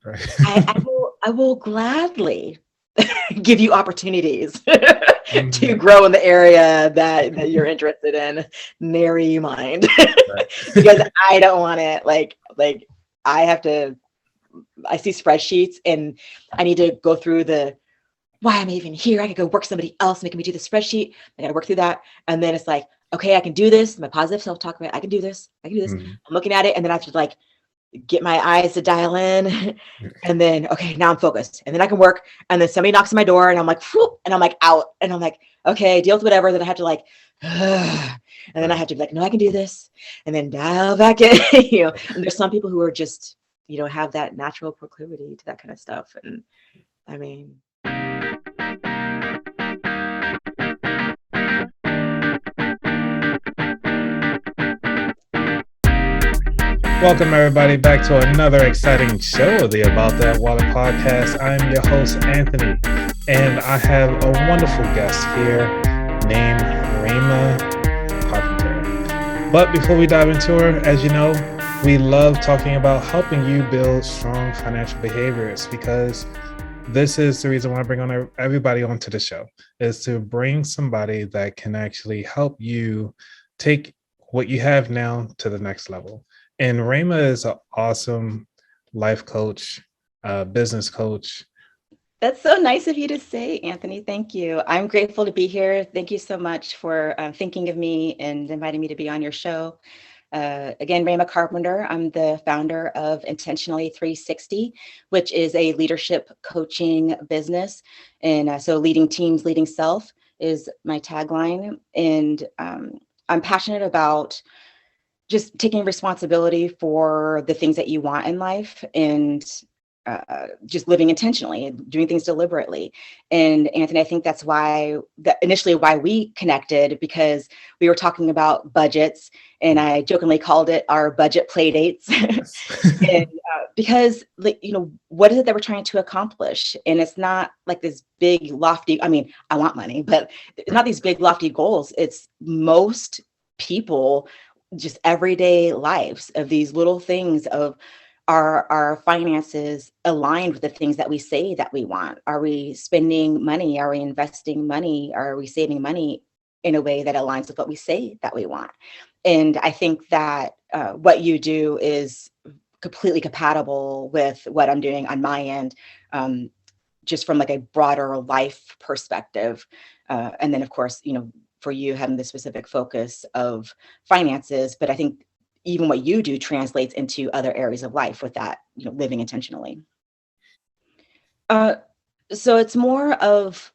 Right. I will gladly give you opportunities to Mhm. grow in the area that you're interested in. Nary you mind. Right. Because I don't want it. Like I have to, I see spreadsheets and I need to go through the why I'm even here. I could go work somebody else making me do the spreadsheet. I got to work through that. And then it's like, okay, I can do this. My positive self-talk, right? I can do this. I can do this. Mhm. I'm looking at it. And then I have to like get my eyes to dial in. And then, okay, now I'm focused. And then I can work. And then somebody knocks on my door and I'm like, whoop, and I'm like out. And I'm like, okay, deal with whatever. Then I have to like, and then I Right. have to be like, no, I can do this. And then dial back in, And there's some people who are just, have that natural proclivity to that kind of stuff. And I mean, Welcome, everybody, back to another exciting show of the About That Wallet podcast. I'm your host, Anthony, and I have a wonderful guest here named Raima Carpenter. But before we dive into her, as you know, we love talking about helping you build strong financial behaviors, because this is the reason why I bring on everybody onto the show, is to bring somebody that can actually help you take what you have now to the next level. And Raima is an awesome life coach, business coach. that's so nice of you to say, Anthony. Thank you. I'm grateful to be here. Thank you so much for thinking of me and inviting me to be on your show. Again, Raima Carpenter. I'm the founder of Intentionally 360, which is a leadership coaching business. And so leading teams, leading self is my tagline. And I'm passionate about just taking responsibility for the things that you want in life and just living intentionally and doing things deliberately. And Anthony, I think that's initially why we connected, because we were talking about budgets, and I jokingly called it our budget play dates. Yes. And because what is it that we're trying to accomplish? And it's not like this big lofty, I mean, I want money, but it's not these big lofty goals. It's most people just everyday lives of these little things of our finances aligned with the things that we say that we want. Are we spending money? Are we investing money? Are we saving money in a way that aligns with what we say that we want? And I think that what you do is completely compatible with what I'm doing on my end, just from like a broader life perspective. And then of course, for you having the specific focus of finances, but I think even what you do translates into other areas of life with that, living intentionally. Uh, so it's more of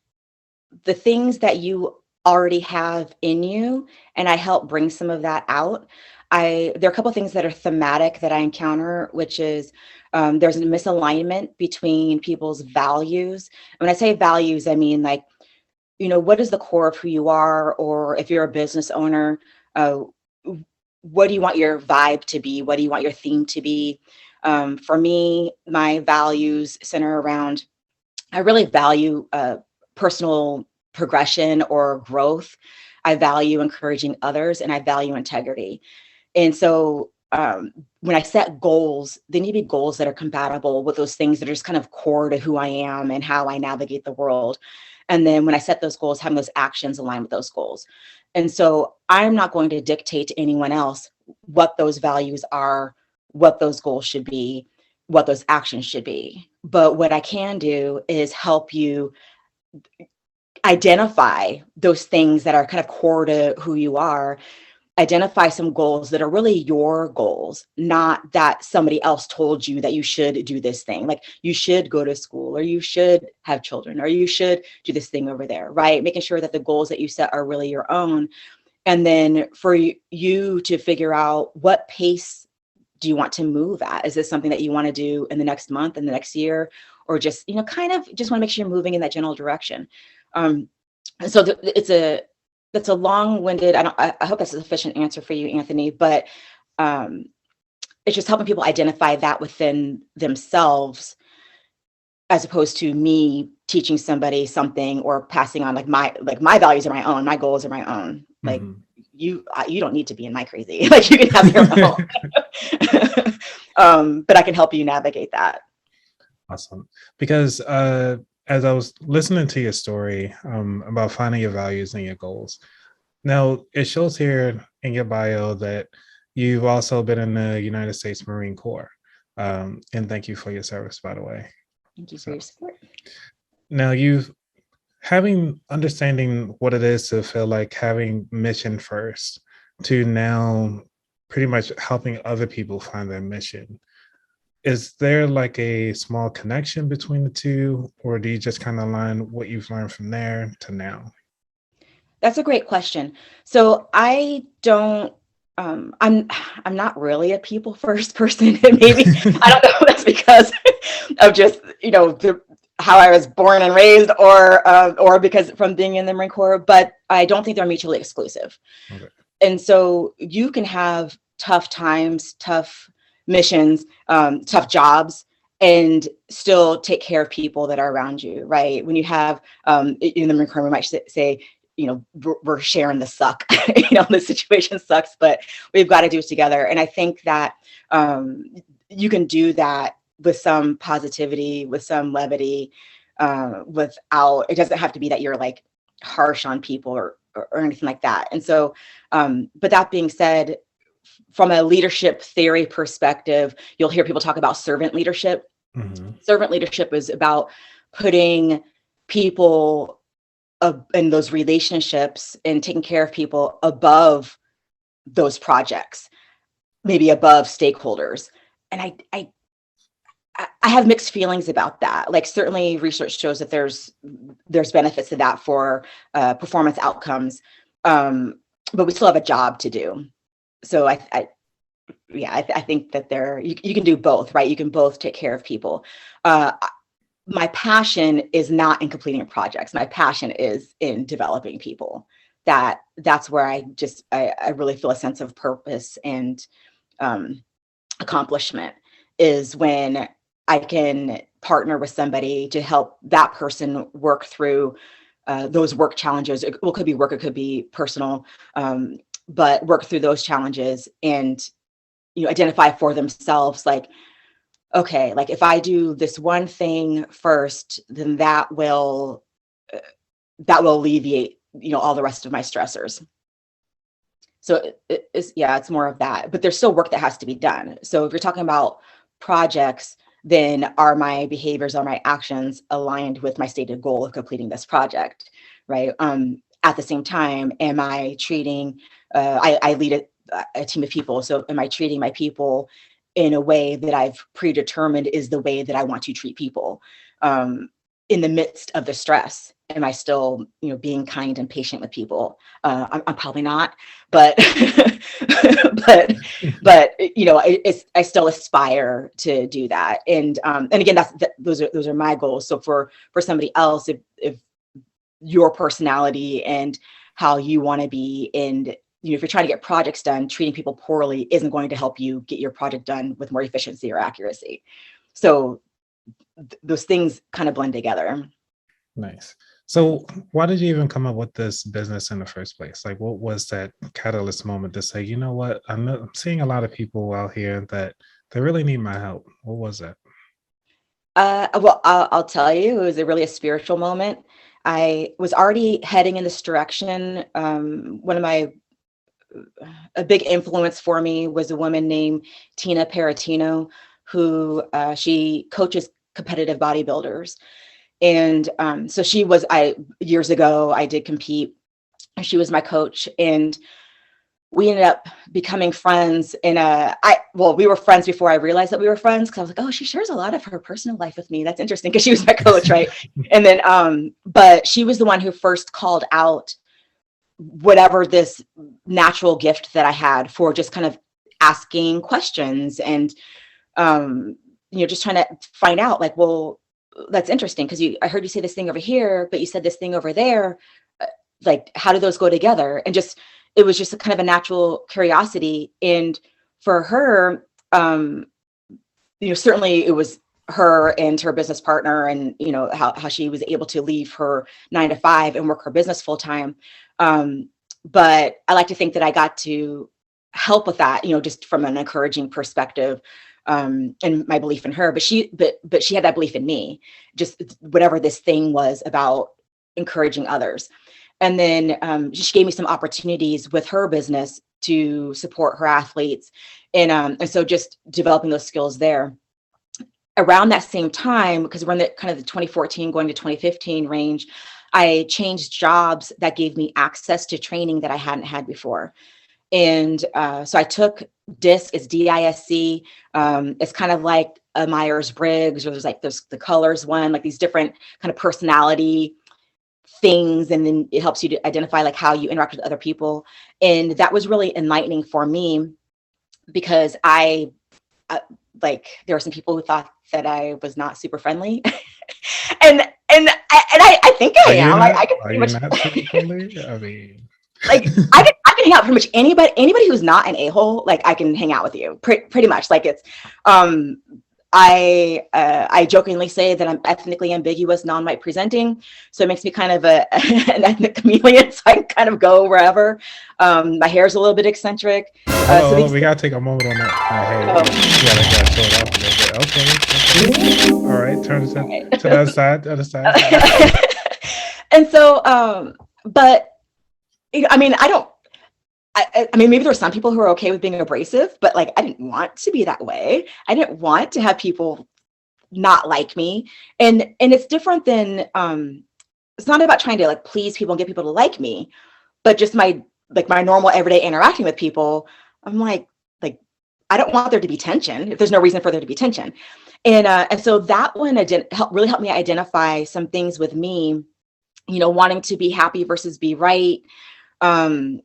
the things that you already have in you, and I help bring some of that out. There are a couple of things that are thematic that I encounter, which is there's a misalignment between people's values. And when I say values, I mean like, what is the core of who you are? Or if you're a business owner, what do you want your vibe to be? What do you want your theme to be? For me, my values center around, I really value personal progression or growth. I value encouraging others, and I value integrity. And so when I set goals, they need to be goals that are compatible with those things that are just kind of core to who I am and how I navigate the world. And then when I set those goals, having those actions align with those goals. And so I'm not going to dictate to anyone else what those values are, what those goals should be, what those actions should be. But what I can do is help you identify those things that are kind of core to who you are, identify some goals that are really your goals, not that somebody else told you that you should do this thing. Like you should go to school, or you should have children, or you should do this thing over there, right? Making sure that the goals that you set are really your own. And then for you to figure out what pace do you want to move at? Is this something that you want to do in the next month, in the next year, or just, kind of just want to make sure you're moving in that general direction. So that's a long-winded, I hope that's a sufficient answer for you, Anthony, but it's just helping people identify that within themselves, as opposed to me teaching somebody something or passing on like my values are my own, my goals are my own. Like you don't need to be in my crazy, like you can have your own. But I can help you navigate that. Awesome. Because as I was listening to your story about finding your values and your goals, now it shows here in your bio that you've also been in the United States Marine Corps. And thank you for your service, by the way. Thank you for So your support. now you've having understanding what it is to feel like having mission first to now pretty much helping other people find their mission. Is there like a small connection between the two, or do you just kind of learn what you've learned from there to now? That's a great question. So I don't, I'm not really a people first person. And maybe, I don't know if that's because of just, how I was born and raised, or because from being in the Marine Corps, but I don't think they're mutually exclusive. Okay. And so you can have tough times, tough missions, tough jobs, and still take care of people that are around you, right? When you have, in the Marine Corps, we might say, we're sharing the suck, the situation sucks, but we've got to do it together. And I think that you can do that with some positivity, with some levity, without, it doesn't have to be that you're like harsh on people or anything like that. And so, but that being said, from a leadership theory perspective, you'll hear people talk about servant leadership. Mm-hmm. Servant leadership is about putting people in those relationships and taking care of people above those projects, maybe above stakeholders. And I have mixed feelings about that. Like, certainly research shows that there's benefits to that for performance outcomes, but we still have a job to do. So I think that you can do both, right? You can both take care of people. My passion is not in completing projects. My passion is in developing people. That's where I really feel a sense of purpose and accomplishment, is when I can partner with somebody to help that person work through those work challenges. It could be work, it could be personal, but work through those challenges and, identify for themselves, like, okay, like if I do this one thing first, then that will alleviate, all the rest of my stressors. So it's more of that, but there's still work that has to be done. So if you're talking about projects, then are my behaviors, are my actions aligned with my stated goal of completing this project, right? At the same time, am I treating, I lead a team of people. So am I treating my people in a way that I've predetermined is the way that I want to treat people? In the midst of the stress, am I still, being kind and patient with people? I'm probably not, but, but I still aspire to do that. And again, those are my goals. So for somebody else, if your personality and how you want to be, and if you're trying to get projects done, treating people poorly isn't going to help you get your project done with more efficiency or accuracy. So those things kind of blend together. Nice. So why did you even come up with this business in the first place? Like, what was that catalyst moment to say, you know what, I'm seeing a lot of people out here that they really need my help? What was that? Well, I'll tell you, it was really a spiritual moment. I was already heading in this direction. A big influence for me was a woman named Tina Peratino, who she coaches competitive bodybuilders. And so years ago, I did compete, and she was my coach, and we ended up becoming friends we were friends before I realized that we were friends, because I was like, oh, she shares a lot of her personal life with me. That's interesting, because she was my coach, right? And then, but she was the one who first called out whatever this natural gift that I had for just kind of asking questions and, just trying to find out, like, well, that's interesting, because I heard you say this thing over here, but you said this thing over there. Like, how do those go together? And it was just a kind of a natural curiosity. And for her, certainly it was her and her business partner, and how she was able to leave her 9-to-5 and work her business full time. But I like to think that I got to help with that, just from an encouraging perspective, and my belief in her, but she had that belief in me, just whatever this thing was about encouraging others. And then she gave me some opportunities with her business to support her athletes. And so just developing those skills there. Around that same time, because we're in the kind of the 2014 going to 2015 range, I changed jobs that gave me access to training that I hadn't had before. And so I took D.I.S.C, it's D.I.S.C. It's kind of like a Myers-Briggs, or there's like the colors one, like these different kind of personality things. And then it helps you to identify like how you interact with other people. And that was really enlightening for me, because like there were some people who thought that I was not super friendly. I think I am. I can pretty much not super friendly. I mean, like I can hang out pretty much anybody who's not an a-hole. Like I can hang out with you pretty much. Like it's I jokingly say that I'm ethnically ambiguous, non-white presenting, so it makes me kind of an ethnic chameleon. So I can kind of go wherever. My hair's a little bit eccentric. So we gotta take a moment on that. Hey, you gotta show it off a little bit. Okay. All right, turn to the other side. And so, but I mean, I mean, maybe there are some people who are okay with being abrasive, but like, I didn't want to be that way. I didn't want to have people not like me. And it's different than, it's not about trying to like please people and get people to like me, but just my normal everyday interacting with people. I'm like, I don't want there to be tension if there's no reason for there to be tension. And so that one really helped me identify some things with me, wanting to be happy versus be right. And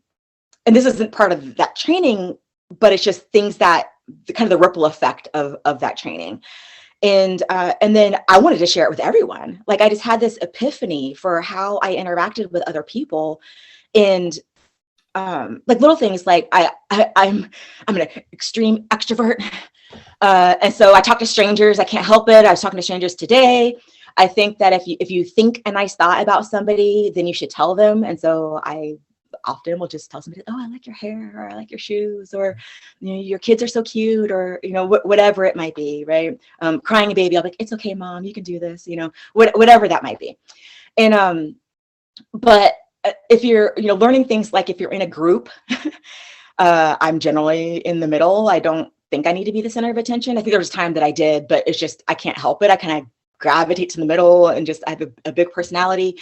this isn't part of that training, but it's just things that kind of the ripple effect of that training. And then I wanted to share it with everyone. Like I just had this epiphany for how I interacted with other people, and like little things like I'm an extreme extrovert. And so I talk to strangers. I can't help it. I was talking to strangers today. I think that if you think a nice thought about somebody, then you should tell them. And so I often will just tell somebody, oh, I like your hair, or I like your shoes, or your kids are so cute, or whatever it might be, right? Crying a baby, I'll be like, it's okay, mom, you can do this, whatever that might be. And but if you're learning things, like if you're in a group, I'm generally in the middle. I don't think I need to be the center of attention. I think there was a time that I did, but it's just I can't help it. I kind of gravitate to the middle, and just I have a big personality.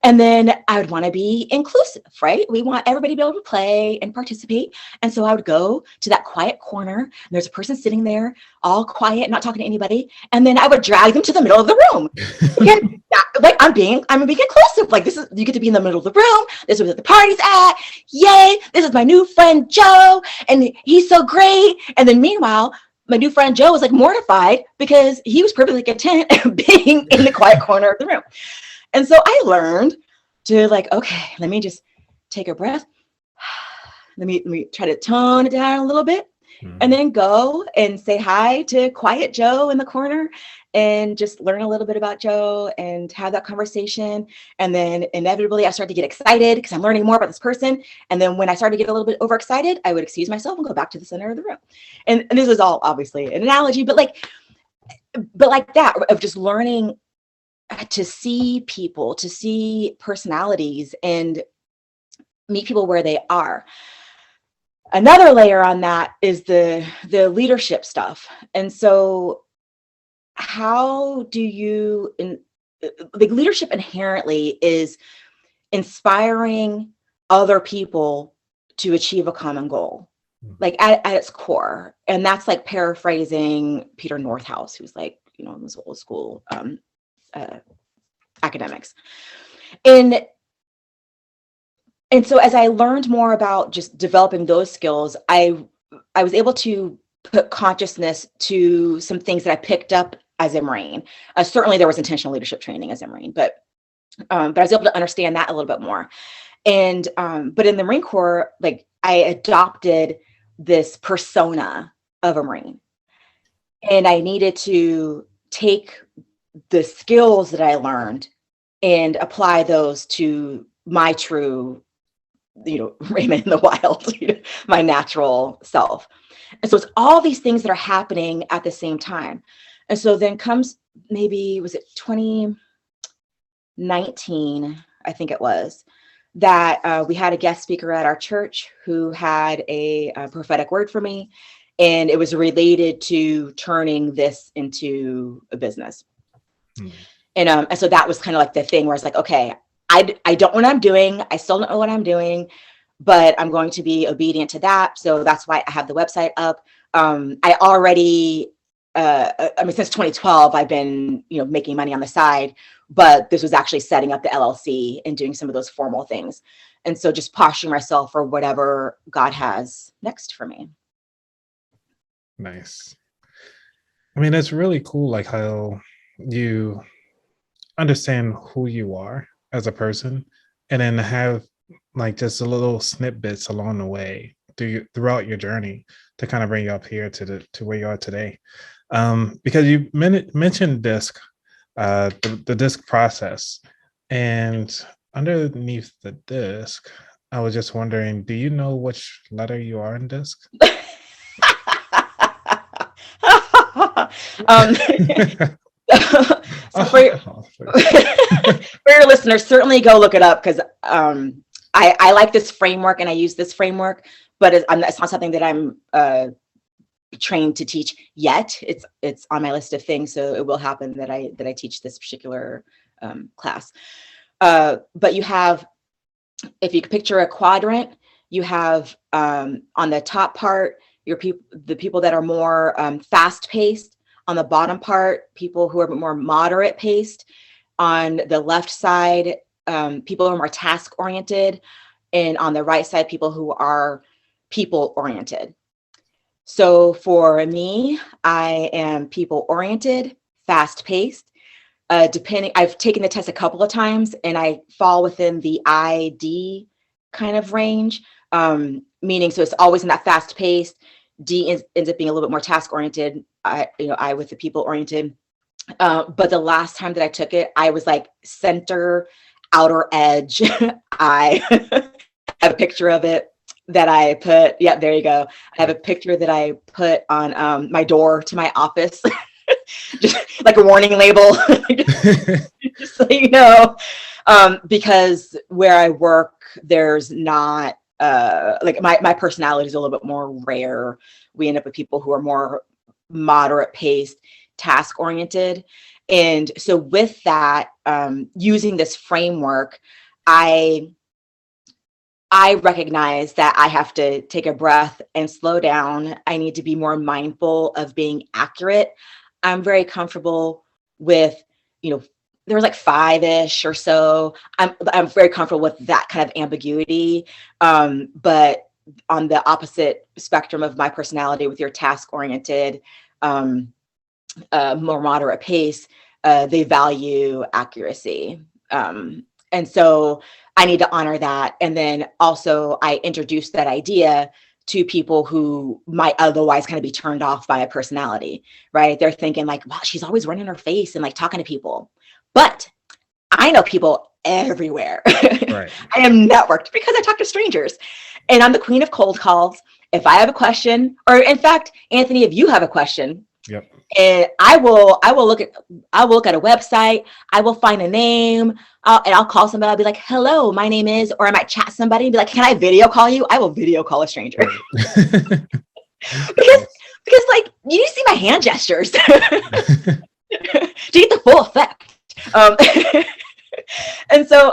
And then I would want to be inclusive, right? We want everybody to be able to play and participate. And so I would go to that quiet corner, and there's a person sitting there all quiet, not talking to anybody. And then I would drag them to the middle of the room. Like I'm being inclusive. Like you get to be in the middle of the room. This is where the party's at. Yay. This is my new friend, Joe. And he's so great. And then meanwhile, my new friend, Joe, was like mortified because he was perfectly content being in the quiet corner of the room. And so I learned to like, okay, let me just take a breath. Let me try to tone it down a little bit, and then go and say hi to quiet Joe in the corner, and just learn a little bit about Joe and have that conversation. And then inevitably I started to get excited because I'm learning more about this person. And then when I started to get a little bit overexcited, I would excuse myself and go back to the center of the room. And this is all obviously an analogy, but like that of just learning to see people, to see personalities, and meet people where they are. Another layer on that is the leadership stuff. And so how do you, like leadership inherently is inspiring other people to achieve a common goal, like at its core. And that's like paraphrasing Peter Northouse, who's like, this old school academics. And so as I learned more about just developing those skills, I was able to put consciousness to some things that I picked up as a Marine. Certainly there was intentional leadership training as a Marine, but I was able to understand that a little bit more. And but in the Marine Corps, like I adopted this persona of a Marine, and I needed to take the skills that I learned and apply those to my true, Raima in the wild, my natural self. And so it's all these things that are happening at the same time. And so then comes, maybe, was it 2019, I think it was, that we had a guest speaker at our church who had a prophetic word for me. And it was related to turning this into a business. And so that was kind of like the thing where it's like, okay, I don't know what I'm doing. I still don't know what I'm doing, but I'm going to be obedient to that. So that's why I have the website up. I already, since 2012, I've been, making money on the side, but this was actually setting up the LLC and doing some of those formal things. And so just posturing myself for whatever God has next for me. Nice. I mean, it's really cool, like how you understand who you are as a person, and then have like just a little snippets along the way throughout your journey to kind of bring you up here to where you are today. Because you mentioned DISC, the DISC process, and underneath the DISC, I was just wondering, do you know which letter you are in DISC? So for your listeners, certainly go look it up, because I like this framework and I use this framework, but it's not something that I'm trained to teach yet. It's on my list of things, so it will happen that I teach this particular class. But you have, if you could picture a quadrant, you have on the top part the people that are more fast paced. On the bottom part, people who are more moderate paced. On the left side, people who are more task oriented. And on the right side, people who are people oriented. So for me, I am people oriented, fast paced. I've taken the test a couple of times and I fall within the ID kind of range, meaning, so it's always in that fast paced. D ends up being a little bit more task oriented. I with the people oriented. But the last time that I took it, I was like center, outer edge. I have a picture of it that I put. Yeah, there you go. I have a picture that I put on my door to my office, just like a warning label, just so you know, because where I work, there's not. Like my personality is a little bit more rare. We end up with people who are more moderate paced, task oriented. And so with that, using this framework, I recognize that I have to take a breath and slow down. I need to be more mindful of being accurate. I'm very comfortable with, there was like 5-ish or so. I'm very comfortable with that kind of ambiguity. But on the opposite spectrum of my personality, with your task-oriented, more moderate pace, they value accuracy. And so I need to honor that. And then also I introduce that idea to people who might otherwise kind of be turned off by a personality, right? They're thinking like, wow, she's always running her face and like talking to people. But I know people everywhere. Right. I am networked because I talk to strangers, and I'm the queen of cold calls. If I have a question, or in fact, Anthony, if you have a question, yep, and I will look at a website. I will find a name, and I'll call somebody. I'll be like, "Hello, my name is," or I might chat somebody and be like, "Can I video call you?" I will video call a stranger. Right. because like you see my hand gestures to get the full effect. And so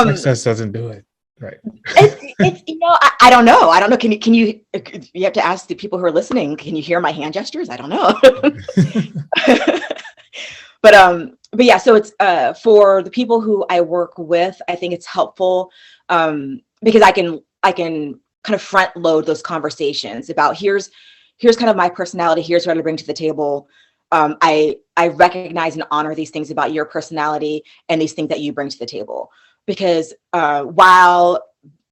success doesn't do it, right? it's I don't know. Can you have to ask the people who are listening, can you hear my hand gestures? I don't know. But yeah, so it's for the people who I work with, I think it's helpful because I can kind of front load those conversations about here's kind of my personality, here's what I bring to the table. I recognize and honor these things about your personality and these things that you bring to the table. Because while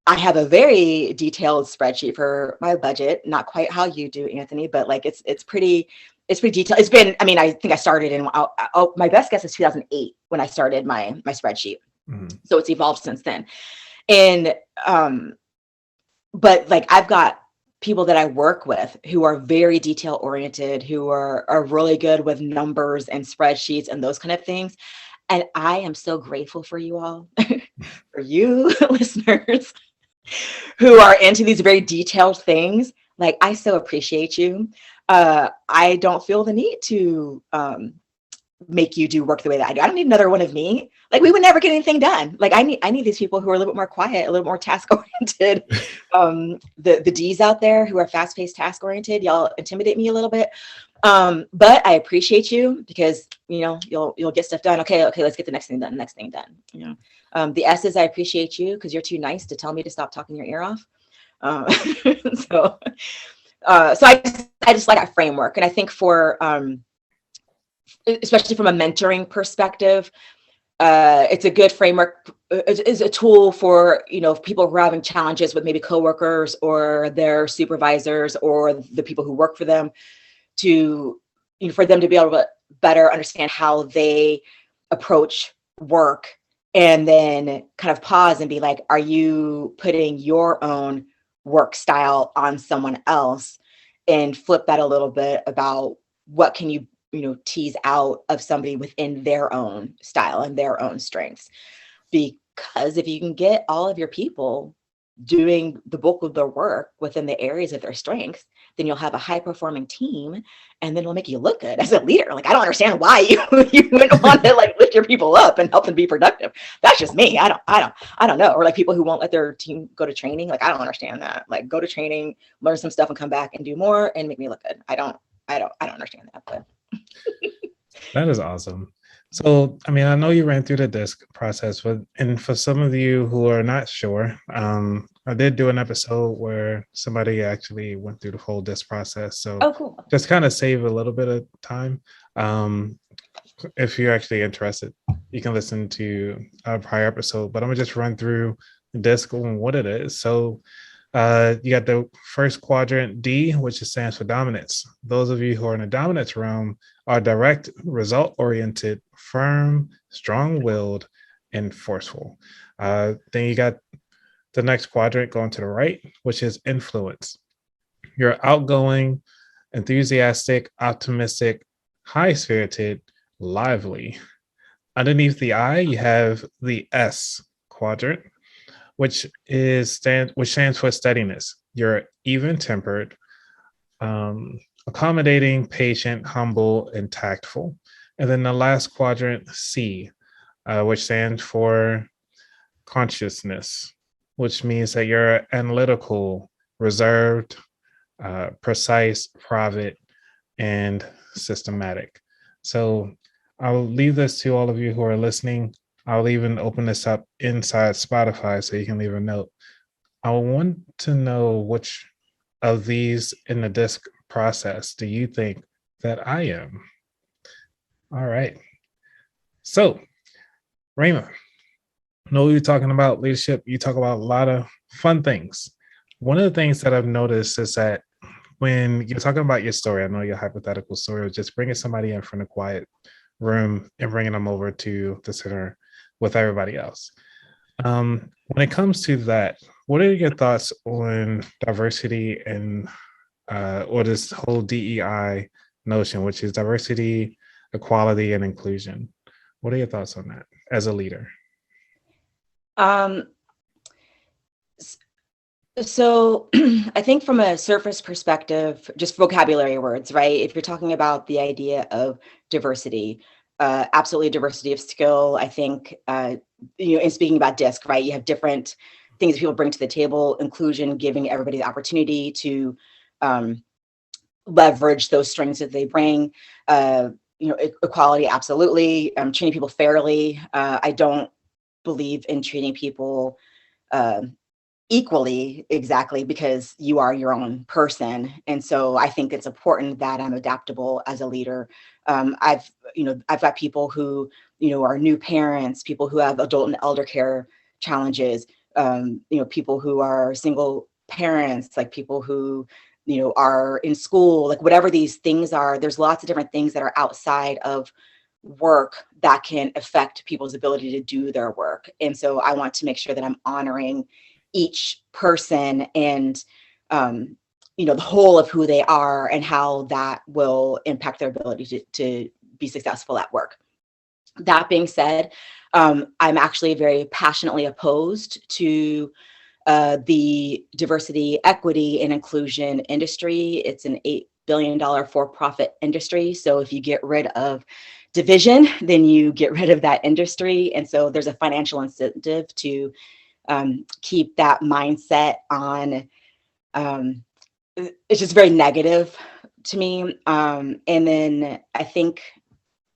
I have a very detailed spreadsheet for my budget, not quite how you do, Anthony, but like it's pretty detailed. It's been, I think I started in, my best guess is 2008 when I started my spreadsheet. Mm-hmm. So it's evolved since then. And, but like I've got people that I work with who are very detail oriented, who are really good with numbers and spreadsheets and those kind of things. And I am so grateful for you all, for you listeners who are into these very detailed things. Like, I so appreciate you. I don't feel the need to make you do work the way that I do. I don't need another one of me. Like, we would never get anything done. Like, I need these people who are a little bit more quiet, a little more task oriented. The D's out there who are fast paced, task oriented, y'all intimidate me a little bit. But I appreciate you because, you know, you'll get stuff done. Okay, let's get the next thing done. You know, the S's, I appreciate you because you're too nice to tell me to stop talking your ear off. So I just like that framework, and I think for especially from a mentoring perspective, it's a good framework. Is a tool for, you know, people who are having challenges with maybe coworkers or their supervisors or the people who work for them, to, you know, for them to be able to better understand how they approach work, and then kind of pause and be like, are you putting your own work style on someone else, and flip that a little bit about what can you know, tease out of somebody within their own style and their own strengths. Because if you can get all of your people doing the bulk of their work within the areas of their strengths, then you'll have a high performing team, and then it'll make you look good as a leader. Like, I don't understand why you wouldn't want to like lift your people up and help them be productive. That's just me. I don't know. Or like people who won't let their team go to training. Like, I don't understand that. Like, go to training, learn some stuff, and come back and do more and make me look good. I don't understand that. But That is awesome. So, I mean, I know you ran through the DISC process, but and for some of you who are not sure, I did do an episode where somebody actually went through the whole DISC process. So, oh, cool. Just kind of save a little bit of time. If you're actually interested, you can listen to a prior episode. But I'm gonna just run through DISC and what it is. So, you got the first quadrant, D, which stands for dominance. Those of you who are in the dominance realm are direct, result-oriented, firm, strong-willed, and forceful. Then you got the next quadrant going to the right, which is influence. You're outgoing, enthusiastic, optimistic, high-spirited, lively. Underneath the I, you have the S quadrant, which stands for steadiness. You're even-tempered, accommodating, patient, humble, and tactful. And then the last quadrant, C, which stands for consciousness, which means that you're analytical, reserved, precise, private, and systematic. So I'll leave this to all of you who are listening. I'll even open this up inside Spotify so you can leave a note. I want to know which of these in the DISC process do you think that I am? All right. So, Raima, I know you're talking about leadership. You talk about a lot of fun things. One of the things that I've noticed is that when you're talking about your story, I know your hypothetical story of just bringing somebody in from a quiet room and bringing them over to the center with everybody else. When it comes to that, what are your thoughts on diversity and or this whole DEI notion, which is diversity, equality, and inclusion? What are your thoughts on that as a leader? So I think from a surface perspective, just vocabulary words, right? If you're talking about the idea of diversity, absolutely diversity of skill. I think, you know, in speaking about DISC, right, you have different things that people bring to the table, inclusion, giving everybody the opportunity to leverage those strengths that they bring. You know, equality, absolutely. Treating people fairly. I don't believe in treating people equally, exactly, because you are your own person. And so I think it's important that I'm adaptable as a leader. I've got people who, you know, are new parents, people who have adult and elder care challenges, you know, people who are single parents, like people who, you know, are in school, like whatever these things are, there's lots of different things that are outside of work that can affect people's ability to do their work. And so I want to make sure that I'm honoring each person and the whole of who they are and how that will impact their ability to be successful at work. That being said, I'm actually very passionately opposed to the diversity, equity, and inclusion industry. It's an $8 billion for-profit industry. So if you get rid of division, then you get rid of that industry. And so there's a financial incentive to keep that mindset on. It's just very negative to me. And then I think,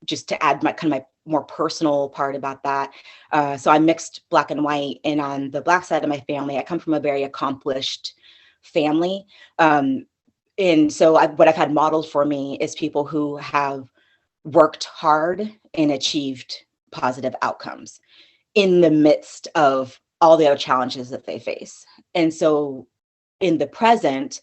just to add my more personal part about that. So I'm mixed Black and white, and on the Black side of my family, I come from a very accomplished family. And so what I've had modeled for me is people who have worked hard and achieved positive outcomes in the midst of all the other challenges that they face. And so in the present,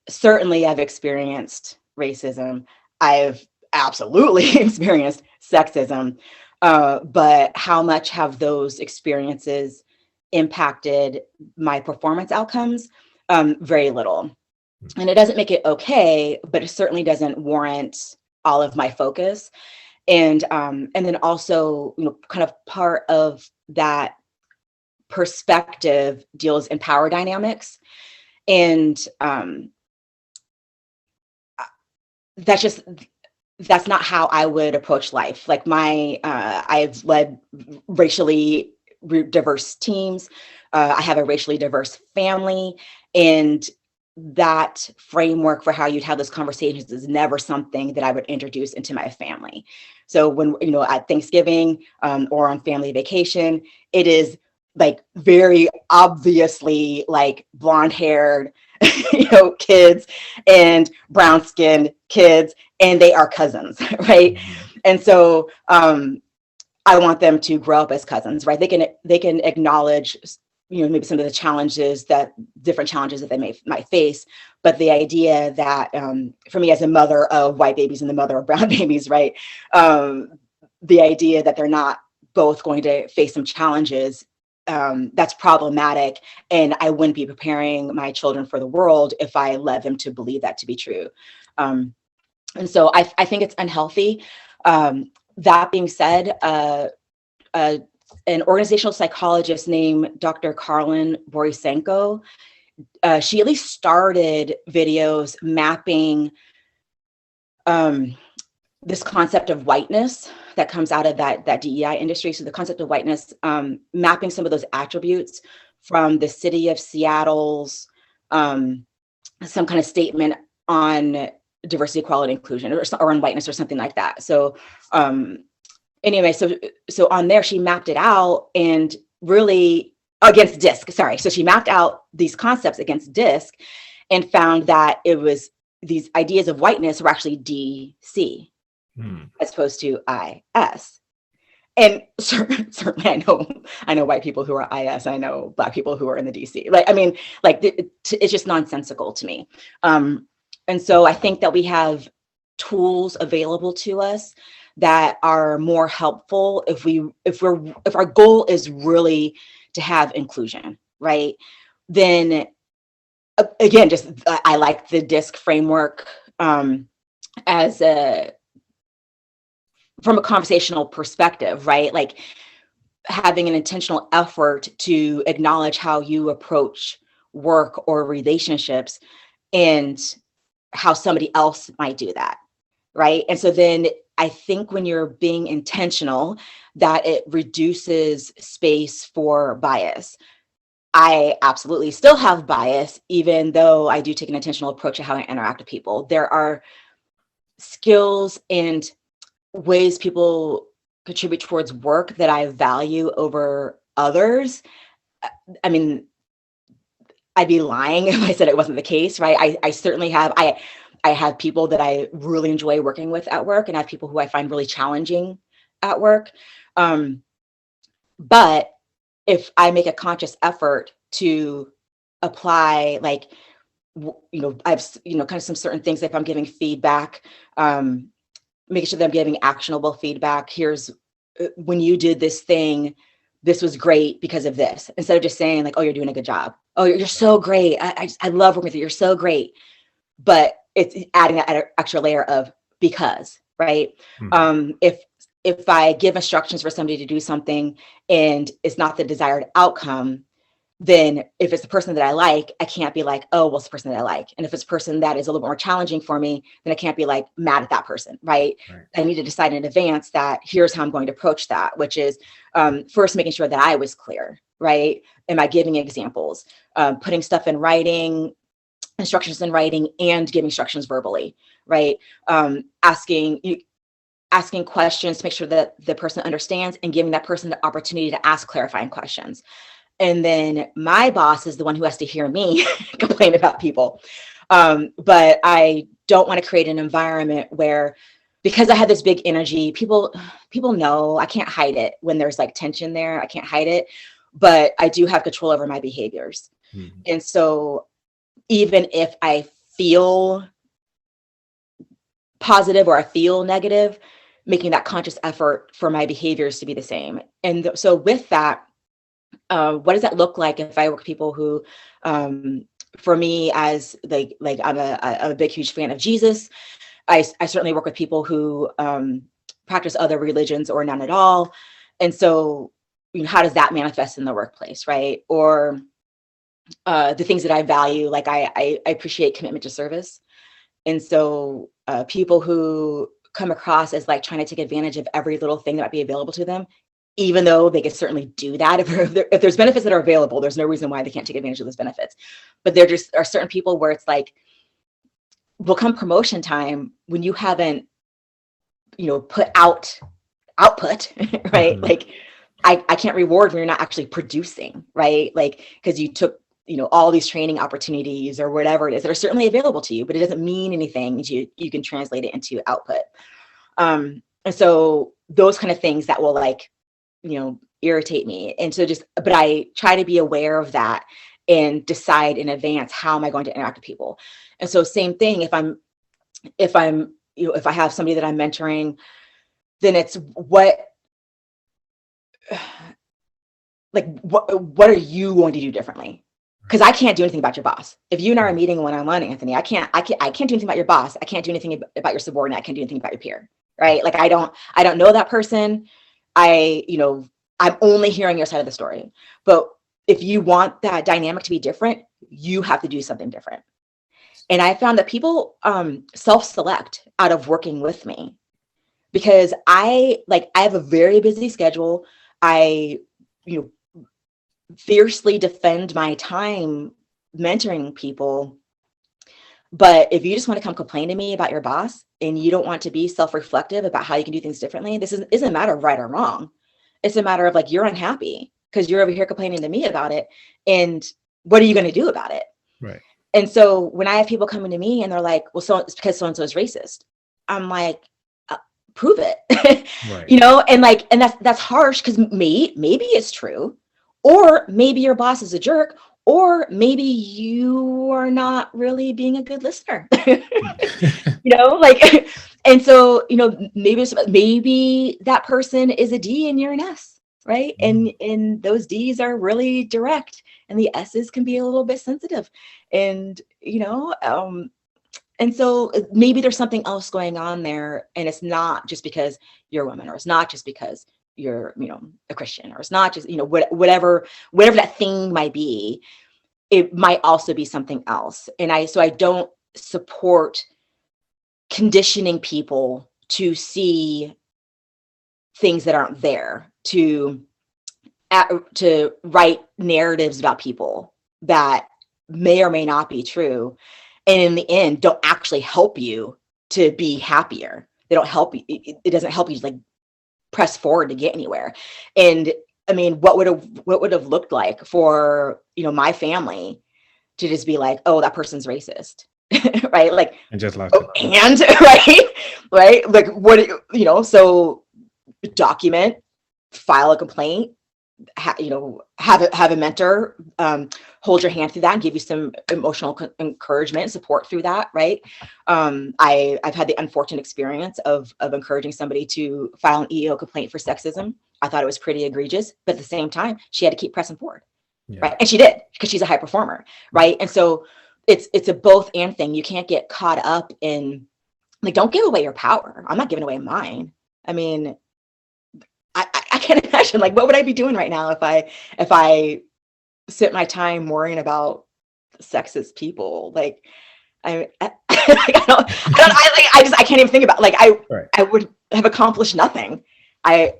certainly I've experienced racism. I've absolutely experienced sexism, but how much have those experiences impacted my performance outcomes? Very little. And it doesn't make it okay, but it certainly doesn't warrant all of my focus. And then also, kind of part of that perspective deals in power dynamics. And that's not how I would approach life. Like I've led racially diverse teams. I have a racially diverse family, and that framework for how you'd have those conversations is never something that I would introduce into my family. So when, at Thanksgiving or on family vacation, it is like very obviously like blonde haired, kids and brown skinned kids, and they are cousins, right? And so I want them to grow up as cousins, right? They can acknowledge, maybe some of the different challenges that they might face, but the idea that for me as a mother of white babies and the mother of brown babies, right? The idea that they're not both going to face some challenges, that's problematic, and I wouldn't be preparing my children for the world if I led them to believe that to be true. And so I think it's unhealthy. That being said, an organizational psychologist named Dr. Karlin Borisenko, she at least started videos mapping this concept of whiteness that comes out of that DEI industry. So the concept of whiteness, mapping some of those attributes from the city of Seattle's some kind of statement on diversity, equality, inclusion, or on whiteness or something like that. So anyway, so on there, she mapped it out, and really against D.I.S.C. Sorry. So she mapped out these concepts against D.I.S.C. and found that it was these ideas of whiteness were actually D.C. As opposed to I.S. And certainly I know white people who are I.S. I know Black people who are in the D.C. It's just nonsensical to me. And so I think that we have tools available to us that are more helpful if our goal is really to have inclusion, right? Then again, I like the D.I.S.C. framework from a conversational perspective, right? Like having an intentional effort to acknowledge how you approach work or relationships and how somebody else might do that, right? And so then I think when you're being intentional, that it reduces space for bias. I absolutely still have bias, even though I do take an intentional approach to how I interact with people. There are skills and ways people contribute towards work that I value over others. I mean, I'd be lying if I said it wasn't the case, right? I certainly have. I have people that I really enjoy working with at work, and I have people who I find really challenging at work. But if I make a conscious effort to apply, I have, kind of some certain things, if I'm giving feedback, making sure that I'm giving actionable feedback. Here's when you did this thing, this was great because of this, instead of just saying like, oh, you're doing a good job. Oh, you're so great. I love working with you. You're so great. but it's adding that extra layer of because, right? If I give instructions for somebody to do something and it's not the desired outcome, then if it's the person that I like, I can't be like, oh, well, it's the person that I like. And if it's a person that is a little more challenging for me, then I can't be like mad at that person, right? I need to decide in advance that here's how I'm going to approach that, which is first making sure that I was clear, right? Am I giving examples, putting stuff in writing, instructions in writing, and giving instructions verbally, right? Asking questions to make sure that the person understands and giving that person the opportunity to ask clarifying questions. And then my boss is the one who has to hear me complain about people. But I don't want to create an environment where, because I have this big energy, people know I can't hide it when there's like tension there. I can't hide it, but I do have control over my behaviors. And so even if I feel positive or I feel negative, making that conscious effort for my behaviors to be the same. And so with that, what does that look like if I work with people who, for me, as like I'm a big, huge fan of Jesus. I certainly work with people who practice other religions or none at all. And so, how does that manifest in the workplace, right? Or the things that I value, like I appreciate commitment to service. And so people who come across as like trying to take advantage of every little thing that might be available to them, even though they could certainly do that. If there's benefits that are available, there's no reason why they can't take advantage of those benefits. But there just are certain people where it's like, will come promotion time when you haven't, put out output, right? Like I can't reward when you're not actually producing, right? Like, because you took, all these training opportunities or whatever it is that are certainly available to you, but it doesn't mean anything. You can translate it into output. And so those kind of things that will like, irritate me. And so but I try to be aware of that and decide in advance, how am I going to interact with people? And so same thing, if I have somebody that I'm mentoring, then it's what are you going to do differently? Because I can't do anything about your boss. If you and I are meeting one-on-one, Anthony, I can't do anything about your boss. I can't do anything about your subordinate. I can't do anything about your peer, right? Like I don't know that person. I'm only hearing your side of the story. But if you want that dynamic to be different, you have to do something different. And I found that people self-select out of working with me because I have a very busy schedule. I, fiercely defend my time mentoring people. But if you just want to come complain to me about your boss and you don't want to be self-reflective about how you can do things differently, this isn't a matter of right or wrong. It's a matter of like, you're unhappy because you're over here complaining to me about it. And what are you going to do about it? Right. And so when I have people coming to me and they're like, well, it's because so-and-so is racist. I'm like, prove it, right. And that's harsh because maybe it's true, or maybe your boss is a jerk, or maybe you are not really being a good listener, and so, maybe that person is a D and you're an S, right? And those Ds are really direct and the S's can be a little bit sensitive and, and so maybe there's something else going on there, and it's not just because you're a woman, or it's not just because you're, a Christian, or it's not just, whatever that thing might be. It might also be something else. And I don't support conditioning people to see things that aren't there, to write narratives about people that may or may not be true. And in the end, don't actually help you to be happier. They don't help you. It doesn't help you like press forward to get anywhere. And I mean, what would have looked like for, my family to just be like, oh, that person's racist, right? Like, and just like, and right. Like what, so document, file a complaint, have a mentor, hold your hand through that and give you some emotional encouragement and support through that. Right. I've had the unfortunate experience of encouraging somebody to file an EEO complaint for sexism. I thought it was pretty egregious, but at the same time, she had to keep pressing forward. Yeah. Right. And she did, because she's a high performer. Right. And so it's a both and thing. You can't get caught up in, like, don't give away your power. I'm not giving away mine. I mean, I can't imagine, like, what would I be doing right now if I spent my time worrying about sexist people? Like, I can't even think about, like, Right. I would have accomplished nothing. I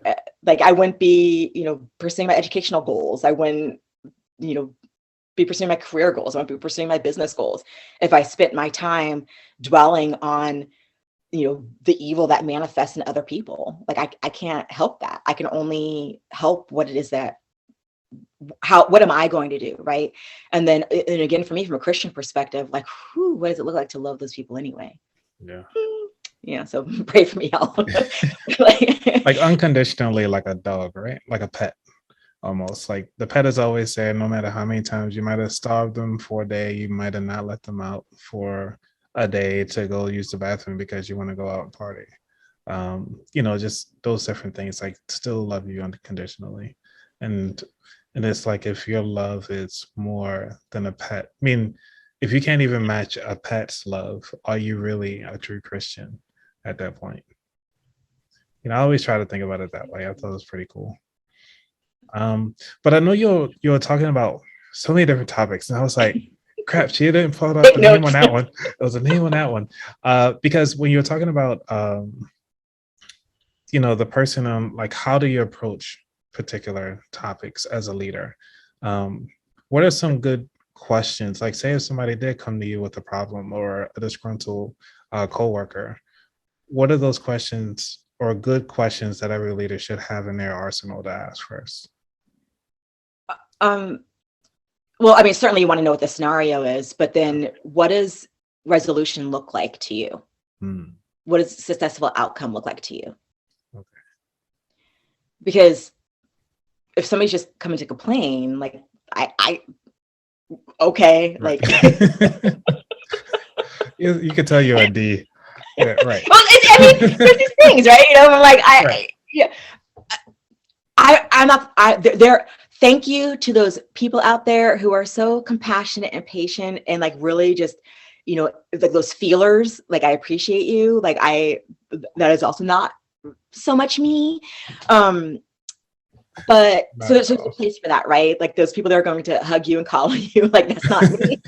wouldn't be, pursuing my educational goals. I wouldn't, be pursuing my career goals. I wouldn't be pursuing my business goals if I spent my time dwelling on, the evil that manifests in other people. Like, I can't help that. I can only help what it is that, what am I going to do? Right. And then, and again, for me, from a Christian perspective, like, what does it look like to love those people anyway? Yeah. So pray for me, y'all. Like unconditionally, like a dog, right? Like a pet, almost. Like the pet is always there, no matter how many times you might have starved them for a day, you might have not let them out for a day to go use the bathroom because you want to go out and party. Just those different things, like still love you unconditionally. And it's like, if your love is more than a pet, I mean, if you can't even match a pet's love, are you really a true Christian at that point? I always try to think about it that way. I thought it was pretty cool. But I know you were talking about so many different topics, and I was like, crap, she didn't pull up the name on that one. There was a name on that one. Because when you're talking about the person on, like, how do you approach particular topics as a leader? What are some good questions? Like, say if somebody did come to you with a problem or a disgruntled coworker, what are those questions or good questions that every leader should have in their arsenal to ask first? Well, I mean, certainly you want to know what the scenario is, but then what does resolution look like to you? What does successful outcome look like to you? Okay. Because if somebody's just coming to complain, like, okay, right. Like you could tell you're a D. Yeah, right. Well, I mean, there's these things, right? I'm like, I'm not. There. Thank you to those people out there who are so compassionate and patient and, like, really just, like those feelers. Like, I appreciate you. Like, that is also not so much me. But so there's a place for that, right? Like, those people that are going to hug you and call you, like, that's not me.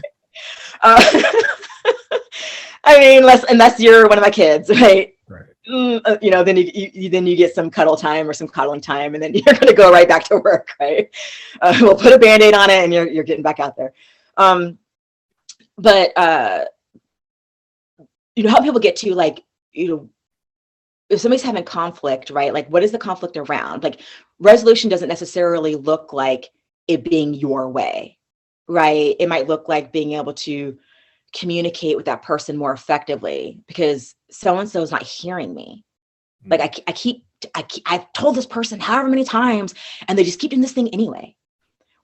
I mean, unless you're one of my kids, right? Right. Then you get some cuddle time or some coddling time, and then you're going to go right back to work, right? We'll put a Band-Aid on it, and you're getting back out there. But how people get to, like, if somebody's having conflict, right? Like, what is the conflict around? Like, resolution doesn't necessarily look like it being your way, right? It might look like being able to communicate with that person more effectively because so-and-so is not hearing me. Like, I've told this person however many times, and they just keep doing this thing anyway.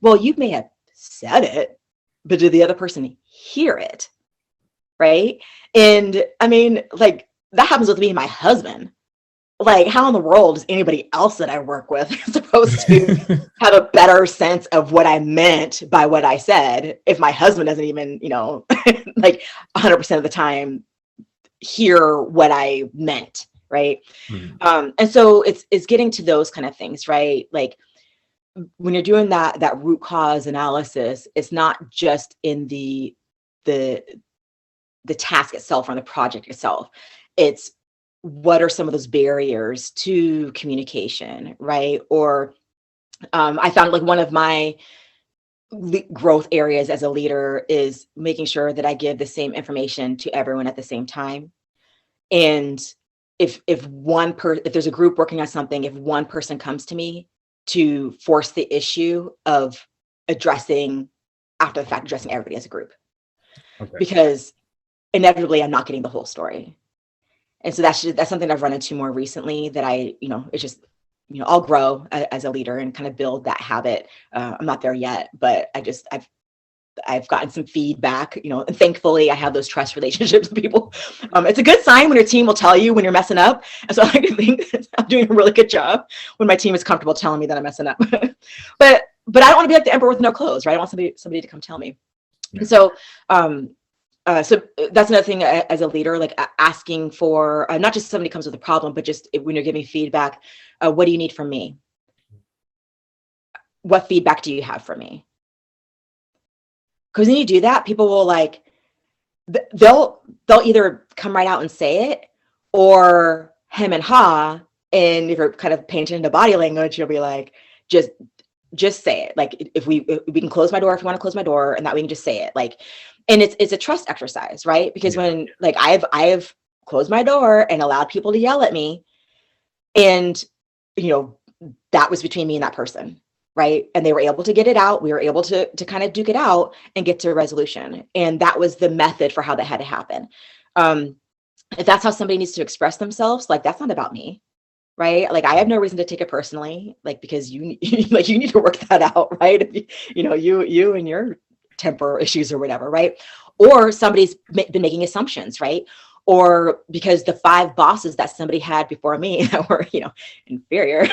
Well, you may have said it, but did the other person hear it? Right? And I mean, like, that happens with me and my husband. Like, how in the world is anybody else that I work with supposed to have a better sense of what I meant by what I said if my husband doesn't even, like 100% of the time hear what I meant, right? And so it's getting to those kind of things, right? Like, when you're doing that root cause analysis, it's not just in the task itself or the project itself. It's what are some of those barriers to communication, right? Or I found, like, one of my growth areas as a leader is making sure that I give the same information to everyone at the same time. And if there's a group working on something, if one person comes to me to force the issue of addressing everybody as a group, because inevitably I'm not getting the whole story. And so that's something I've run into more recently that it's just, I'll grow as a leader and kind of build that habit. I'm not there yet, but I've gotten some feedback, and thankfully I have those trust relationships with people. It's a good sign when your team will tell you when you're messing up. And so I like to think I'm doing a really good job when my team is comfortable telling me that I'm messing up. But I don't want to be like the emperor with no clothes, right? I want somebody to come tell me. Yeah. And so So that's another thing as a leader, like asking for not just somebody comes with a problem, but just when you're giving feedback, what do you need from me? What feedback do you have for me? Because when you do that, people will like, they'll either come right out and say it, or hem and ha. And if you're kind of paying attention to body language, you'll be like, just say it. Like if we can close my door if you want to close my door, and that we can just say it. Like, and it's a trust exercise, right? Because when like I've closed my door and allowed people to yell at me, and that was between me and that person, right? And they were able to get it out. We were able to kind of duke it out and get to a resolution. And that was the method for how that had to happen. If that's how somebody needs to express themselves, like that's not about me, right? Like I have no reason to take it personally, like because you like you need to work that out, right? You and your temper issues or whatever, right? Or somebody's been making assumptions, right? Or because the 5 bosses that somebody had before me that were, inferior.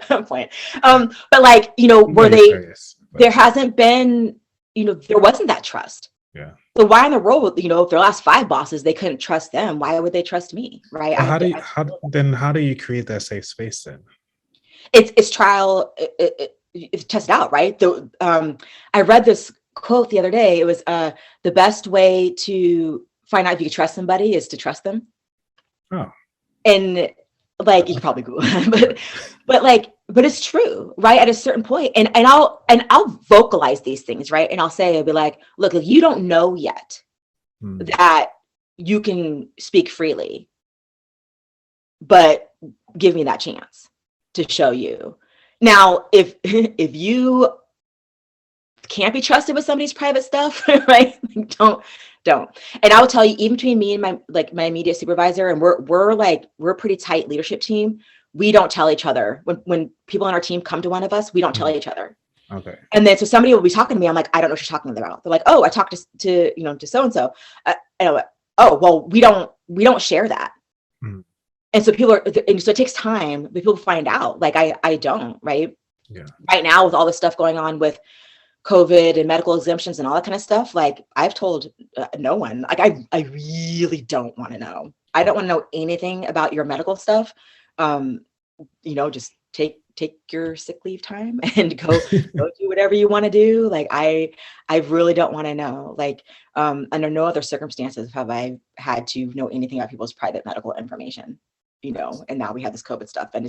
I'm playing. But like, were they, serious, there hasn't been, there wasn't that trust. Yeah. So why in the world, if their last 5 bosses, they couldn't trust them, why would they trust me? Right. Well, how do you create that safe space then? It's trial, it's test out, right? I read this quote the other day. It was the best way to find out if you can trust somebody is to trust them. Oh. And like you can probably Google it, but it's true, right? At a certain point, and I'll vocalize these things, right? And I'll be like, look, you don't know yet that you can speak freely, but give me that chance to show you. Now, if you can't be trusted with somebody's private stuff, right? Don't. And I will tell you, even between me and my immediate supervisor, and we're a pretty tight leadership team. We don't tell each other when people on our team come to one of us. We don't tell each other. Okay. And then so somebody will be talking to me. I'm like, I don't know what you're talking about. They're like, oh, I talked to so and so. And I'm like, oh, well, we don't share that. And so so it takes time, but people find out. Like I don't, right? Yeah. Right now with all this stuff going on with COVID and medical exemptions and all that kind of stuff, like I've told no one. Like I really don't want to know. I don't want to know anything about your medical stuff. Just take your sick leave time and go do whatever you want to do. Like I really don't want to know. Like under no other circumstances have I had to know anything about people's private medical information. And now we have this COVID stuff, and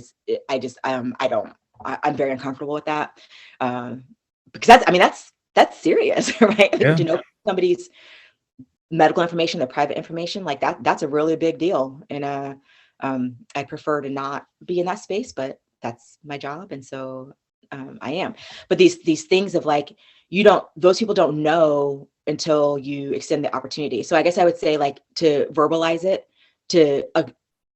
I'm very uncomfortable with that. Because that's serious, right? Yeah. To know somebody's medical information, their private information, like that's a really big deal. And I prefer to not be in that space, but that's my job, and so I am. But these things of like those people don't know until you extend the opportunity. So I guess I would say like to verbalize it, to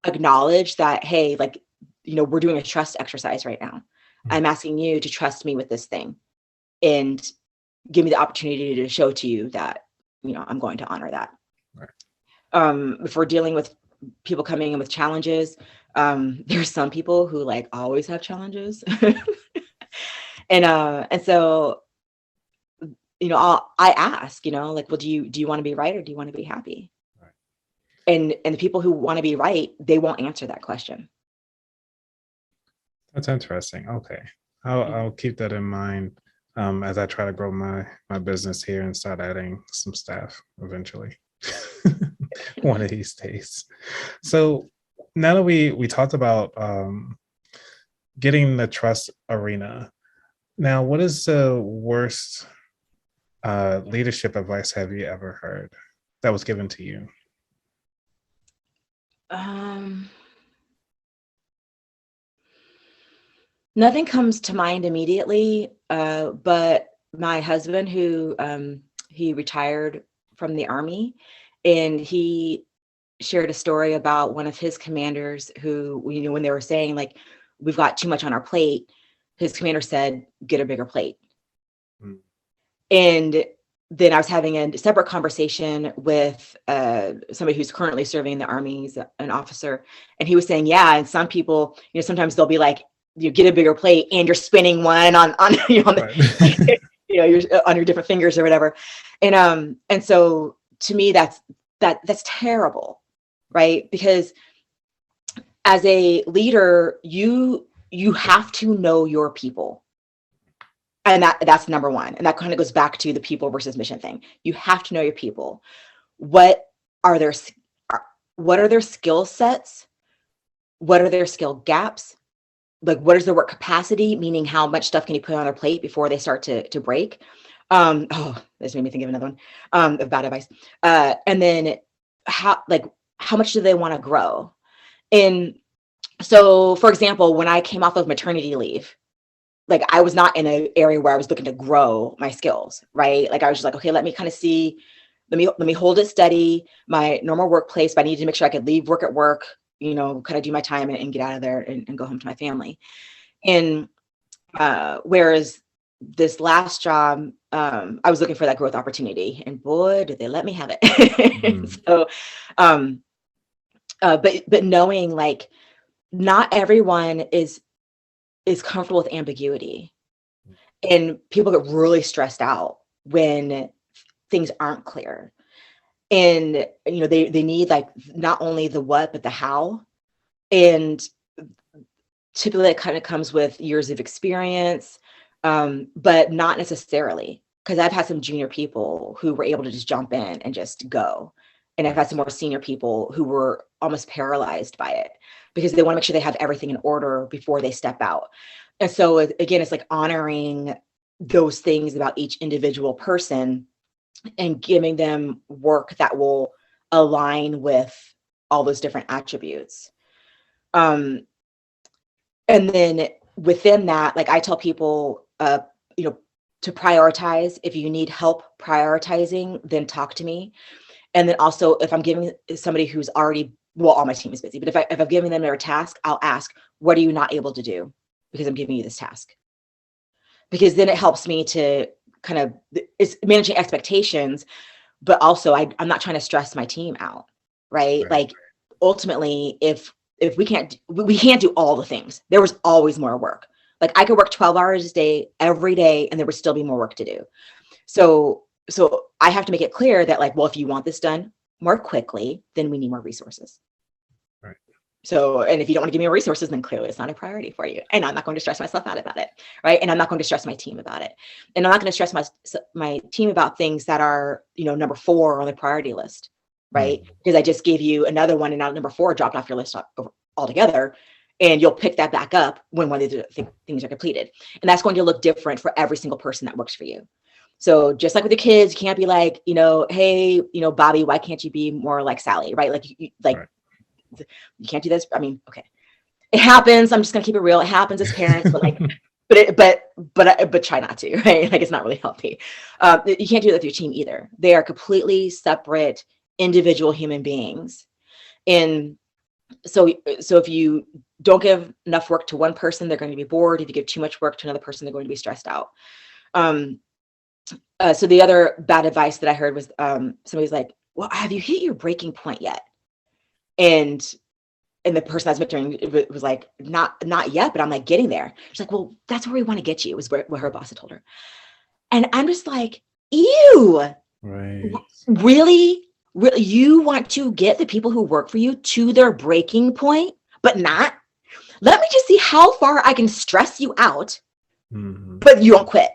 acknowledge that, hey, like we're doing a trust exercise right now. I'm asking you to trust me with this thing. And give me the opportunity to show to you that, I'm going to honor that. Right. If we're dealing with people coming in with challenges, there's some people who like always have challenges. And so, I ask, like, well, do you want to be right or do you want to be happy? Right. And the people who want to be right, they won't answer that question. That's interesting. Okay. I'll keep that in mind. As I try to grow my business here and start adding some staff eventually, one of these days. So now that we talked about getting the trust arena, now what is the worst leadership advice have you ever heard that was given to you? Nothing comes to mind immediately, but my husband, who he retired from the Army, and he shared a story about one of his commanders who, when they were saying like, we've got too much on our plate, his commander said, get a bigger plate. And then I was having a separate conversation with somebody who's currently serving in the Army, he's an officer, and he was saying, yeah, and some people, sometimes they'll be like, you get a bigger plate and you're spinning one on right. you're on your different fingers or whatever. And so to me, that's terrible, right? Because as a leader, you have to know your people. And that's number one. And that kind of goes back to the people versus mission thing. You have to know your people. What are their skill sets? What are their skill gaps? Like, what is their work capacity? Meaning, how much stuff can you put on their plate before they start to break? This made me think of another one of bad advice. And then how much do they want to grow? And so, for example, when I came off of maternity leave, like, I was not in an area where I was looking to grow my skills, right? Like, I was just like, okay, let me kind of see, let me hold it steady, my normal workplace, but I needed to make sure I could leave work at work, kind of do my time and get out of there and go home to my family. And whereas this last job, I was looking for that growth opportunity, and boy, did they let me have it. So, but knowing, like, not everyone is comfortable with ambiguity, and people get really stressed out when things aren't clear. And they need, like, not only the what but the how. And typically that kind of comes with years of experience, but not necessarily, because I've had some junior people who were able to just jump in and just go, and I've had some more senior people who were almost paralyzed by it because they want to make sure they have everything in order before they step out. And so again, it's like honoring those things about each individual person and giving them work that will align with all those different attributes. And then within that, like, I tell people, to prioritize. If you need help prioritizing, then talk to me. And then also, if I'm giving somebody who's already, well, all my team is busy, but if I'm giving them their task, I'll ask, what are you not able to do? Because I'm giving you this task. Because then it helps me to kind of, it's managing expectations, but also I'm not trying to stress my team out, right? Like, ultimately, if we can't do all the things, there was always more work. Like, I could work 12 hours a day every day and there would still be more work to do. So I have to make it clear that, like, well, if you want this done more quickly, then we need more resources. Right. So, and if you don't want to give me more resources, then clearly it's not a priority for you. And I'm not going to stress myself out about it. Right. And I'm not going to stress my team about it. And I'm not going to stress my team about things that are, number 4 on the priority list. Right. Because I just gave you another one, and now number 4 dropped off your list altogether. And you'll pick that back up when one of the things are completed. And that's going to look different for every single person that works for you. So just like with the kids, you can't be like, hey, Bobby, why can't you be more like Sally? Right. Like, you can't do this. I mean, okay, it happens. I'm just gonna keep it real. It happens as parents, but like, but try not to, right? Like, it's not really healthy. You can't do that with your team either. They are completely separate individual human beings. And so if you don't give enough work to one person, they're going to be bored. If you give too much work to another person, they're going to be stressed out. So the other bad advice that I heard was, somebody's like, well, have you hit your breaking point yet? And the person that's mentoring was like, not yet, but I'm like getting there. She's like, well, that's where we want to get you, was what her boss had told her. And I'm just like, ew, right? Really, you want to get the people who work for you to their breaking point, but not, let me just see how far I can stress you out, but you don't quit.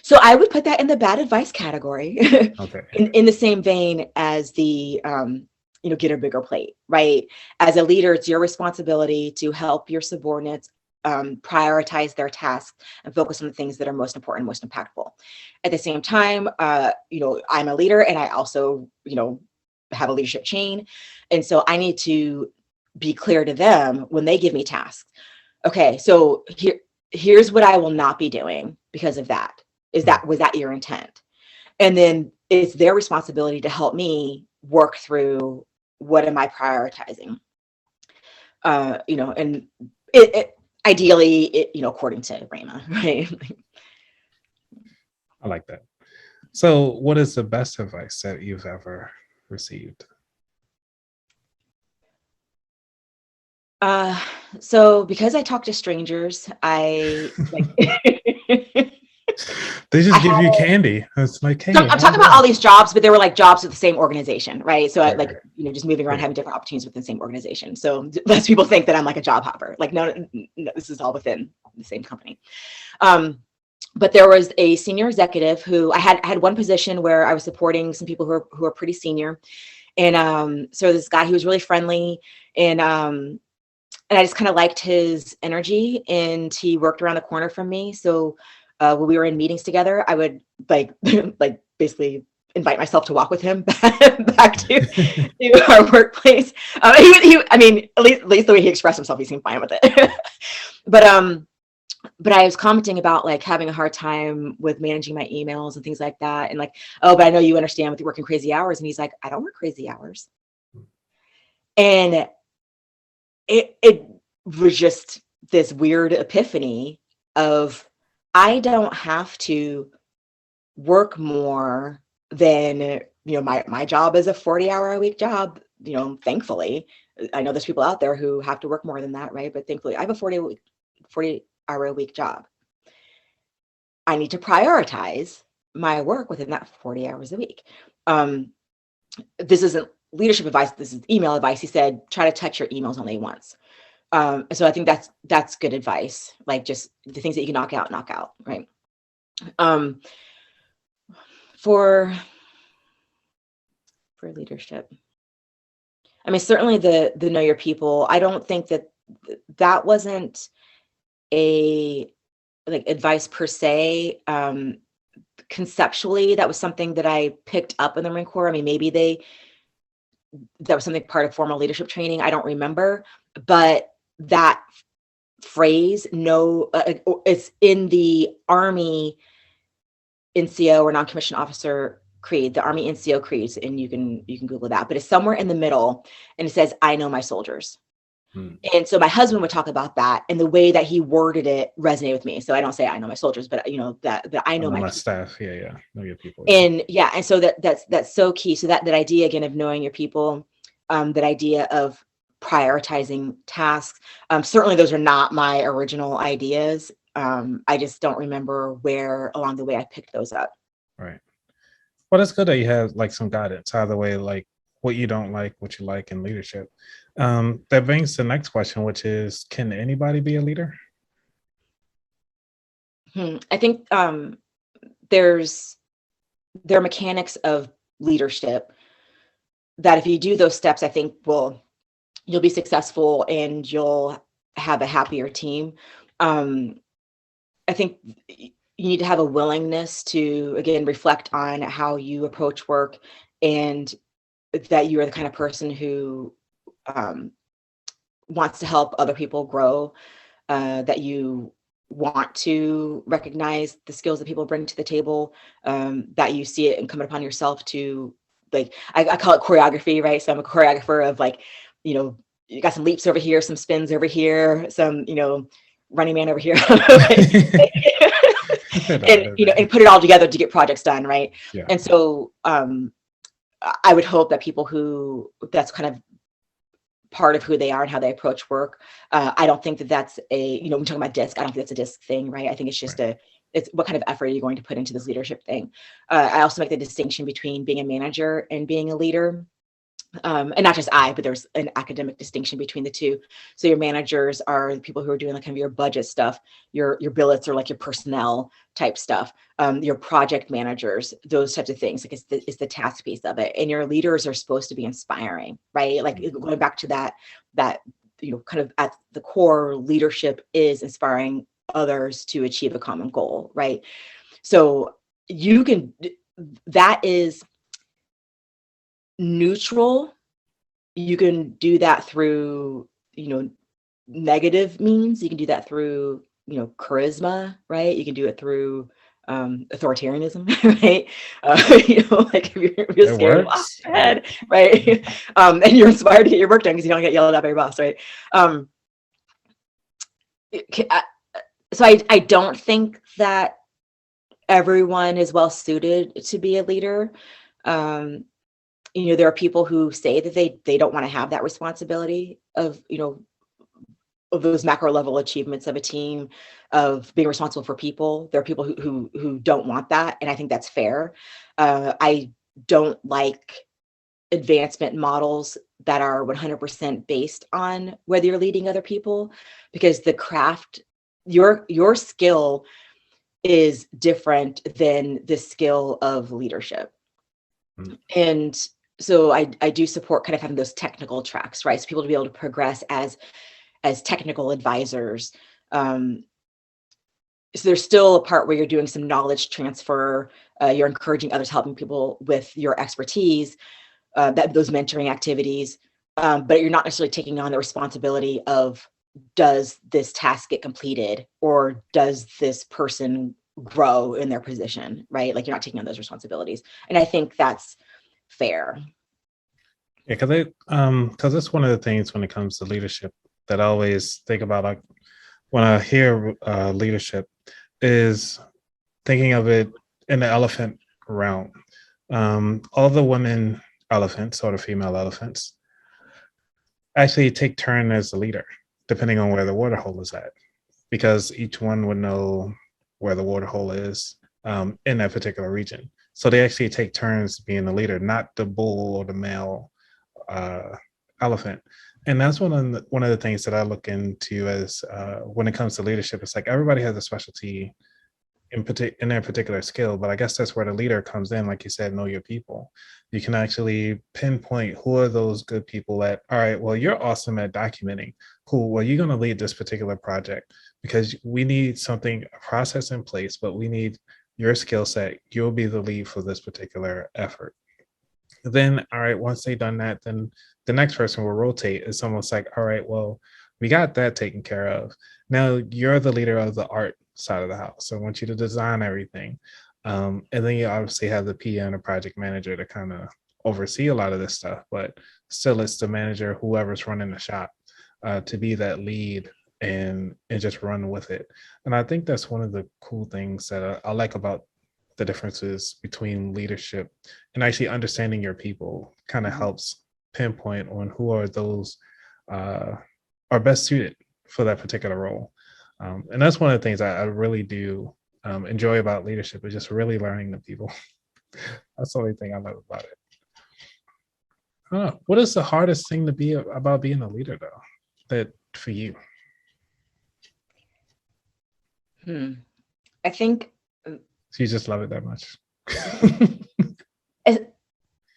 So I would put that in the bad advice category. Okay. in the same vein as the, get a bigger plate, right? As a leader, it's your responsibility to help your subordinates prioritize their tasks and focus on the things that are most important, most impactful. At the same time, I'm a leader, and I also, have a leadership chain. And so I need to be clear to them when they give me tasks. Okay, so here's what I will not be doing because of that. Was that your intent? And then it's their responsibility to help me work through, what am I prioritizing? And it ideally, according to Raima, right? I like that. So what is the best advice that you've ever received? So because I talk to strangers, I like They I just give had, you candy. It's like, so hey, I'm have talking about that. all these jobs, but they were like jobs with the same organization, right? So I Right, like, right. just moving around, Yeah. having different opportunities within the same organization. So less people think that I'm like a job hopper. Like, no, no, this is all within the same company. But there was a senior executive who I had one position where I was supporting some people who are pretty senior. And so this guy, he was really friendly, and I just kind of liked his energy, and he worked around the corner from me. So when we were in meetings together, I would like like basically invite myself to walk with him back to our workplace. I mean, at least the way he expressed himself, he seemed fine with it. but but I was commenting about like having a hard time with managing my emails and things like that. And like, oh, but I know you understand with working crazy hours. And he's like, I don't work crazy hours. And it was just this weird epiphany of, I don't have to work more than, my job is a 40-hour a week job, thankfully. I know there's people out there who have to work more than that, right? But thankfully I have a 40-hour a week job. I need to prioritize my work within that 40 hours a week. This isn't leadership advice, this is email advice. He said, try to touch your emails only once. So I think that's good advice. Like, just the things that you can knock out, right? For leadership, I mean, certainly the know your people. I don't think that wasn't a like advice per se. Conceptually, that was something that I picked up in the Marine Corps. I mean, maybe that was something part of formal leadership training. I don't remember, but that phrase, no, it's in the Army NCO or non-commissioned officer creed, the Army NCO creeds, and you can Google that, but it's somewhere in the middle, and it says, I know my soldiers. And so my husband would talk about that, and the way that he worded it resonated with me. So I don't say I know my soldiers, but that I know my staff. Yeah. Know your people. Yeah. And so that's so key. So that idea again of knowing your people, that idea of prioritizing tasks. Certainly those are not my original ideas. I just don't remember where along the way I picked those up. Right. Well, it's good that you have like some guidance either way, like what you don't like, what you like in leadership. That brings the next question, which is, can anybody be a leader? I think there are mechanics of leadership that if you do those steps, I think you'll be successful and you'll have a happier team. I think you need to have a willingness to, again, reflect on how you approach work, and that you are the kind of person who wants to help other people grow, that you want to recognize the skills that people bring to the table, that you see it incumbent upon yourself to, like, I call it choreography, right? So I'm a choreographer of like, you got some leaps over here, some spins over here, some, running man over here. And put it all together to get projects done, right? Yeah. And so I would hope that people who that's kind of part of who they are and how they approach work. I don't think that's we're talking about D.I.S.C. I don't think that's a D.I.S.C. thing, right? I think it's just it's what kind of effort are you going to put into this leadership thing. I also make the distinction between being a manager and being a leader. And not just but there's an academic distinction between the two. So your managers are the people who are doing like kind of your budget stuff, your billets are like your personnel type stuff, your project managers, those types of things. Like it's the task piece of it. And your leaders are supposed to be inspiring, right? Like going back to that kind of at the core, leadership is inspiring others to achieve a common goal, right? So that is neutral. You can do that through negative means. You can do that through charisma, right? You can do it through authoritarianism, right? Like if you're scared of off your head, right? And you're inspired to get your work done because you don't get yelled at by your boss, right? So I don't think that everyone is well suited to be a leader. There are people who say that they don't want to have that responsibility of, of those macro level achievements of a team, of being responsible for people. There are people who don't want that, and I think that's fair. I don't like advancement models that are 100% based on whether you're leading other people, because the craft, your skill is different than the skill of leadership. And so I do support kind of having those technical tracks, right? So people to be able to progress as technical advisors. So there's still a part where you're doing some knowledge transfer. You're encouraging others, helping people with your expertise, those mentoring activities. But you're not necessarily taking on the responsibility of, does this task get completed, or does this person grow in their position, right? Like, you're not taking on those responsibilities. And I think that's fair. Yeah, because it's one of the things when it comes to leadership that I always think about, like when I hear leadership, is thinking of it in the elephant realm. All the women elephants, or the female elephants, actually take turn as the leader, depending on where the water hole is at, because each one would know where the water hole is in that particular region. So they actually take turns being the leader, not the bull or the male elephant. And that's one of the things that I look into as when it comes to leadership. It's like everybody has a specialty in their particular skill, but I guess that's where the leader comes in. Like you said, know your people. You can actually pinpoint who are those good people that, all right, well, you're awesome at documenting. Cool. Well, you're going to lead this particular project because we need a process in place, but we need your skill set. You'll be the lead for this particular effort. Then, all right, once they've done that, then the next person will rotate. It's almost like, all right, well, we got that taken care of. Now you're the leader of the art side of the house. So I want you to design everything. And then you obviously have the PM and project manager to kind of oversee a lot of this stuff, but still it's the manager, whoever's running the shop, to be that lead and just run with it. And I think that's one of the cool things that I like about the differences between leadership and actually understanding your people. Kind of helps pinpoint on who are those are best suited for that particular role. And that's one of the things I really do enjoy about leadership, is just really learning the people. That's the only thing I love about it. What is the hardest thing to be about being a leader, though, that for you? I think. So you just love it that much?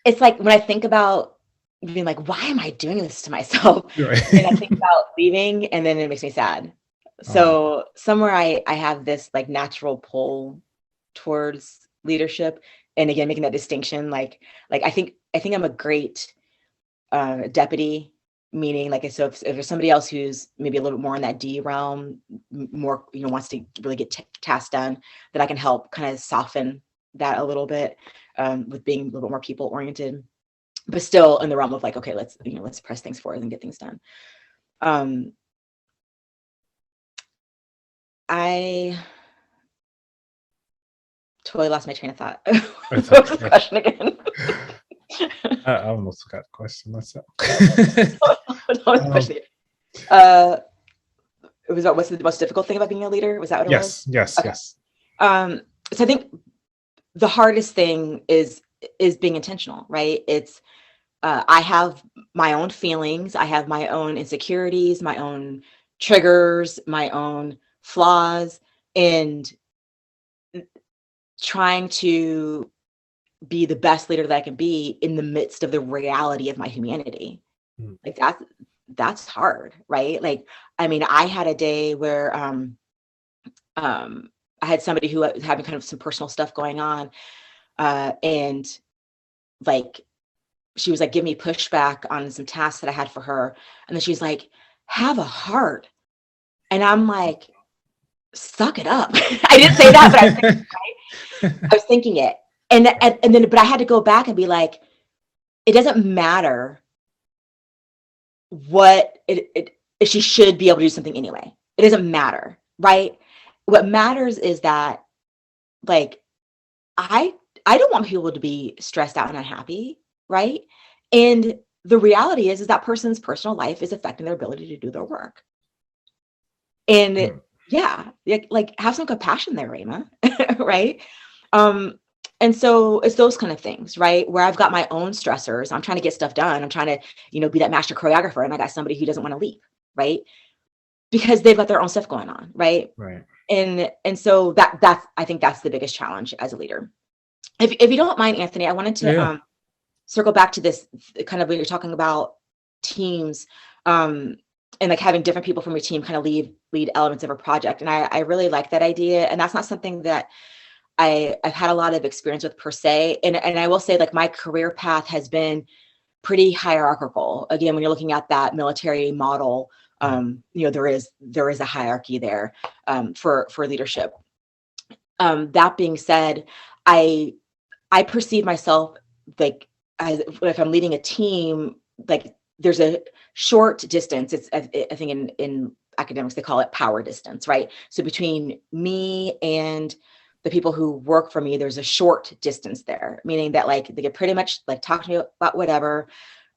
It's like when I think about being like, why am I doing this to myself? Right. And I think about leaving, and then it makes me sad. So somewhere I have this like natural pull towards leadership, and again, making that distinction, like I think I'm a great deputy, meaning like, so if there's somebody else who's maybe a little bit more in that D realm, more, wants to really get tasks done, that I can help kind of soften that a little bit, with being a little bit more people oriented, but still in the realm of like, okay, let's press things forward and get things done. I totally lost my train of thought. What was the question again? I almost forgot the question myself. It was about, what's the most difficult thing about being a leader? Was that what it was? Yes. So I think the hardest thing is being intentional, right? It's I have my own feelings, I have my own insecurities, my own triggers, my own flaws, and trying to be the best leader that I can be in the midst of the reality of my humanity. Like that's hard, right? Like, I mean, I had a day where I had somebody who was having kind of some personal stuff going on, and like she was like, give me pushback on some tasks that I had for her, and then she's like, have a heart. And I'm like, suck it up. I didn't say that, but I was thinking, right? I was thinking it. And then, but I had to go back and be like, it doesn't matter what she should be able to do something anyway. It doesn't matter, right? What matters is that, like, I don't want people to be stressed out and unhappy, right? And the reality is that person's personal life is affecting their ability to do their work. And Mm. yeah, like have some compassion there, Raima, right? Um, and so it's those kind of things, right? Where I've got my own stressors. I'm trying to get stuff done. I'm trying to, be that master choreographer, and I got somebody who doesn't want to leave, right? Because they've got their own stuff going on, right? Right. And so that's I think that's the biggest challenge as a leader. If you don't mind, Anthony, I wanted to Yeah. circle back to this kind of when you're talking about teams, and like having different people from your team kind of lead elements of a project. And I really like that idea. And that's not something that I've had a lot of experience with per se. And I will say, like, my career path has been pretty hierarchical. Again, when you're looking at that military model, Yeah. there is a hierarchy there, for leadership. That being said, I perceive myself, like, as if I'm leading a team, like there's a short distance. It's, I think in academics they call it power distance, right? So between me and the people who work for me, there's a short distance there, meaning that like they can pretty much like talk to me about whatever.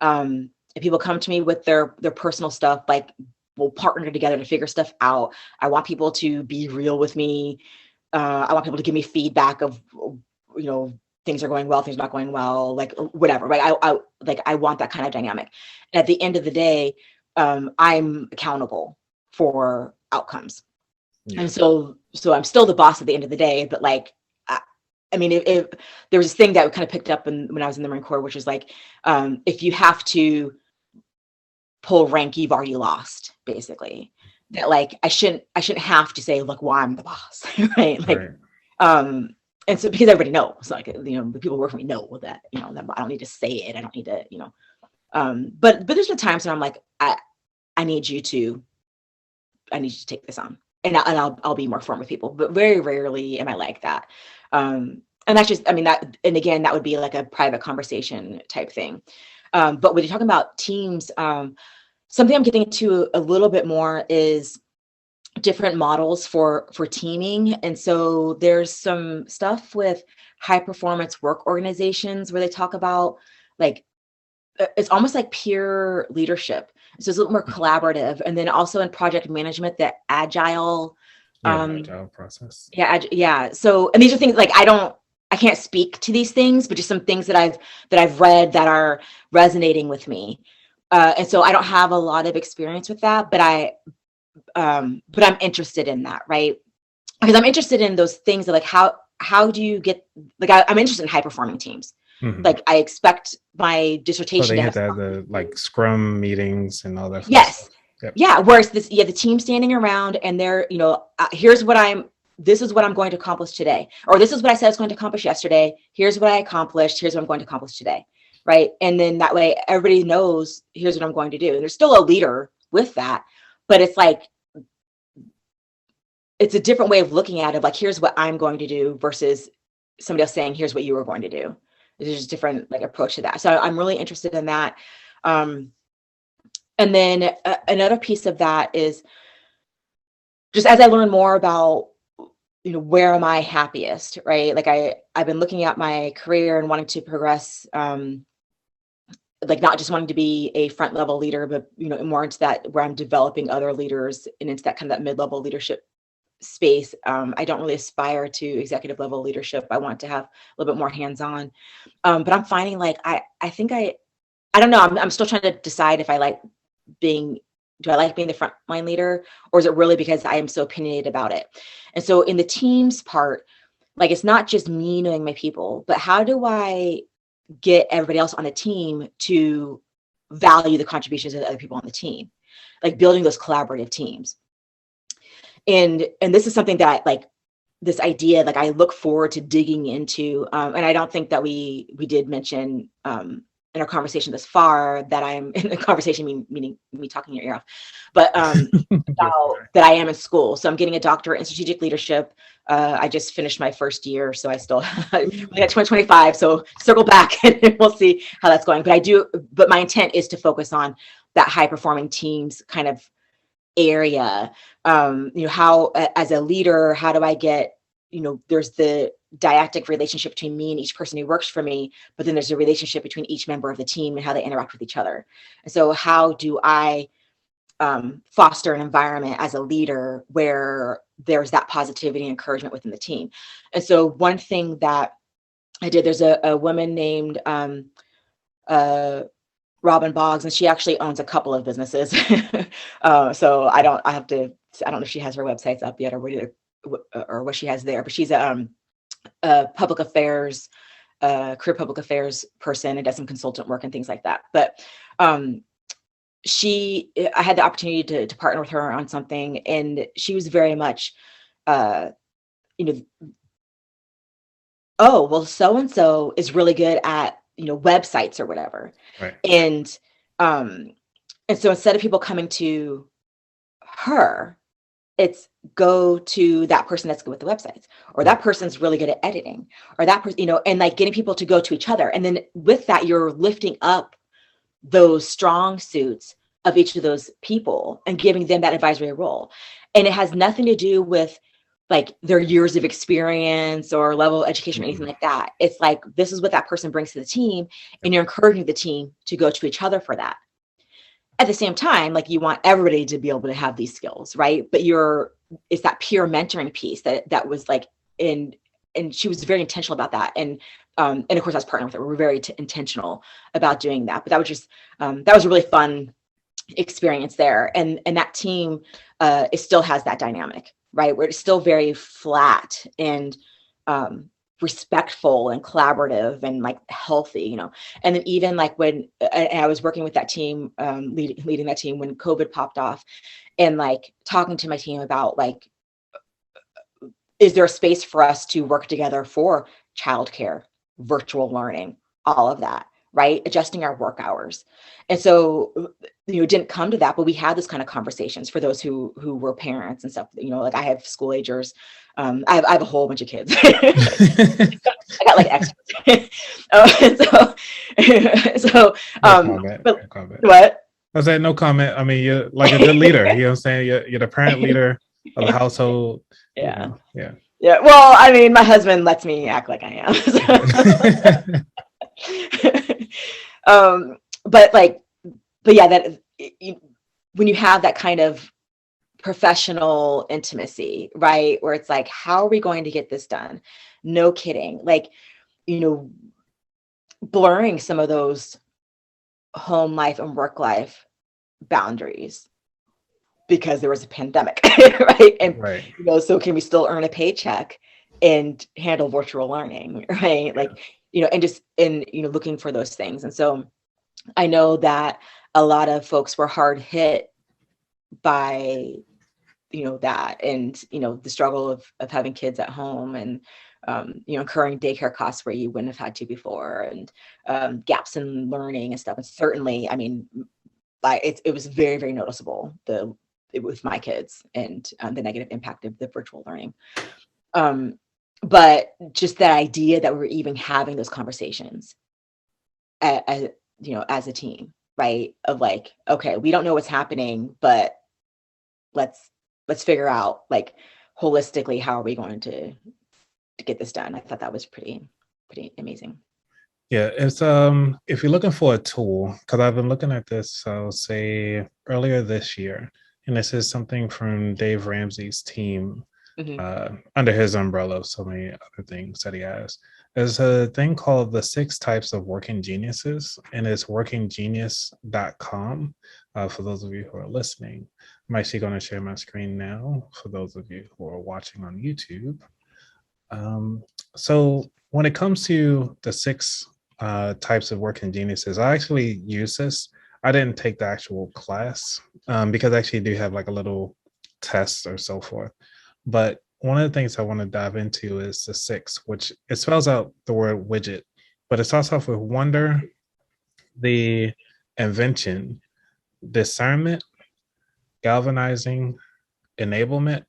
If people come to me with their personal stuff, like we'll partner together to figure stuff out. I want people to be real with me. I want people to give me feedback of, things are going well, things are not going well, like, or whatever, right? I want that kind of dynamic. And at the end of the day, I'm accountable for outcomes. Yeah. And so I'm still the boss at the end of the day, but like, I mean, if there was this thing that we kind of picked up when I was in the Marine Corps, which is like, if you have to pull rank, you've already lost, basically. That like, I shouldn't have to say, look, well, I'm the boss, right? Like, Right. and so because everybody knows, like, the people who work for me know that, that I don't need to say it. I don't need to, but there's been times when I'm like, I need you to take this on, and I'll be more firm with people, but very rarely am I like that. And that's just, I mean, that, and again, that would be like a private conversation type thing. But when you're talking about teams, something I'm getting into a little bit more is different models for teaming. And so there's some stuff with high performance work organizations where they talk about, like, it's almost like peer leadership. So it's a little more collaborative. And then also in project management, the agile, Yeah. The agile process. yeah. So, and these are things like I can't speak to these things, but just some things that I've read that are resonating with me. And so I don't have a lot of experience with that, but I'm interested in that, right? Because I'm interested in those things that, like, how do you get, like, I'm interested in high performing teams. Mhm. Like, I expect my So dissertation they to have have to have the like scrum meetings and all that fun yes. stuff. Yep. Yeah. Whereas the team standing around and they're, this is what I'm going to accomplish today. Or this is what I said I was going to accomplish yesterday. Here's what I accomplished. Here's what I'm going to accomplish today. Right. And then that way everybody knows, here's what I'm going to do. And there's still a leader with that, but it's like, it's a different way of looking at it. Like, here's what I'm going to do versus somebody else saying, here's what you were going to do. There's just different like approach to that. So I'm really interested in that. And then another piece of that is just as I learn more about, where am I happiest, right? Like I've been looking at my career and wanting to progress, like not just wanting to be a front level leader, but, more into that where I'm developing other leaders and into that kind of that mid-level leadership space. I don't really aspire to executive level leadership. I want to have a little bit more hands-on. But I'm finding like, I think I don't know. I'm still trying to decide if do I like being the frontline leader, or is it really because I am so opinionated about it? And so in the teams part, like, it's not just me knowing my people, but how do I get everybody else on the team to value the contributions of the other people on the team, like building those collaborative teams. And this is something that this idea, like, I look forward to digging into. And I don't think that we did mention in our conversation thus far that I'm in the conversation, meaning me talking your ear off, but about that I am in school. So I'm getting a doctorate in strategic leadership. I just finished my first year, so I still we got 2025. So circle back and we'll see how that's going. But my intent is to focus on that high performing teams kind of area. How, as a leader, how do I get, there's the dyadic relationship between me and each person who works for me, but then there's a relationship between each member of the team and how they interact with each other. And so how do I foster an environment as a leader where there's that positivity and encouragement within the team. And so one thing that I did, there's a woman named Robin Boggs, and she actually owns a couple of businesses. So I don't know if she has her websites up yet or what she has there, but she's a public affairs, career public affairs person and does some consultant work and things like that. But I had the opportunity to partner with her on something, and she was very much, oh, well, so-and-so is really good at, websites or whatever. Right. And so instead of people coming to her, it's go to that person that's good with the websites, or that person's really good at editing, or that person, and like getting people to go to each other. And then with that, you're lifting up those strong suits of each of those people and giving them that advisory role. And it has nothing to do with like their years of experience or level of education or anything like that. It's like, this is what that person brings to the team, and you're encouraging the team to go to each other for that. At the same time, like, you want everybody to be able to have these skills, right? But it's that peer mentoring piece that was like, and she was very intentional about that. And of course I was partnering with her. We were very intentional about doing that. But that was just, that was a really fun experience there. And that team, it still has that dynamic, right? Where it's still very flat and respectful and collaborative and like healthy, And then even like when I was working with that team, leading that team when COVID popped off, and like talking to my team about like, is there a space for us to work together for childcare, virtual learning, all of that, right? Adjusting our work hours. And so, it didn't come to that, but we had this kind of conversations for those who were parents and stuff. Like I have school agers. I have a whole bunch of kids. I got like extras. No comment. What? I said no comment. I mean, you're like a good leader. You know what I'm saying? You're the parent leader of the household. Yeah. Yeah. Yeah. Well, I mean, my husband lets me act like I am. But yeah, that when you have that kind of professional intimacy, right? Where it's like, how are we going to get this done? No kidding. Like, blurring some of those home life and work life boundaries because there was a pandemic, right? And, right. So can we still earn a paycheck and handle virtual learning, right? Like, and just, looking for those things. And so I know that a lot of folks were hard hit by, that, and, the struggle of having kids at home, and, incurring daycare costs where you wouldn't have had to before, and gaps in learning and stuff. And certainly, I mean, it was very, very noticeable with my kids, and the negative impact of the virtual learning. But just that idea that we're even having those conversations as a team, right? Of like, okay, we don't know what's happening, but let's figure out like holistically, how are we going to get this done? I thought that was pretty amazing. Yeah, it's if you're looking for a tool, because I've been looking at this, I'll say earlier this year, and this is something from Dave Ramsey's team, under his umbrella of so many other things that he has. There's a thing called the 6 types of working geniuses, and it's workinggenius.com. For those of you who are listening, I'm actually going to share my screen now for those of you who are watching on YouTube. So when it comes to the 6 types of working geniuses, I actually use this. I didn't take the actual class because I actually do have like a little test or so forth. But one of the things I want to dive into is the 6, which it spells out the word widget, but it starts off with wonder, the invention, discernment, galvanizing, enablement,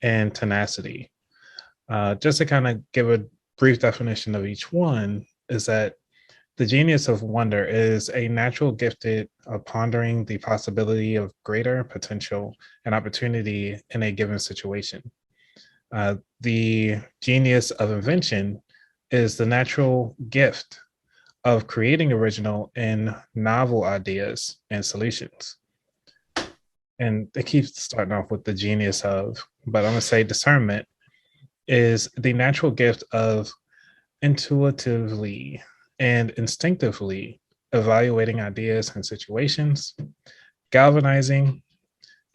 and tenacity. Just to kind of give a brief definition of each one, is that the genius of wonder is a natural gifted of pondering the possibility of greater potential and opportunity in a given situation. The genius of invention is the natural gift of creating original and novel ideas and solutions. and it keeps starting off with the genius of, but I'm gonna say discernment is the natural gift of intuitively and instinctively evaluating ideas and situations. Galvanizing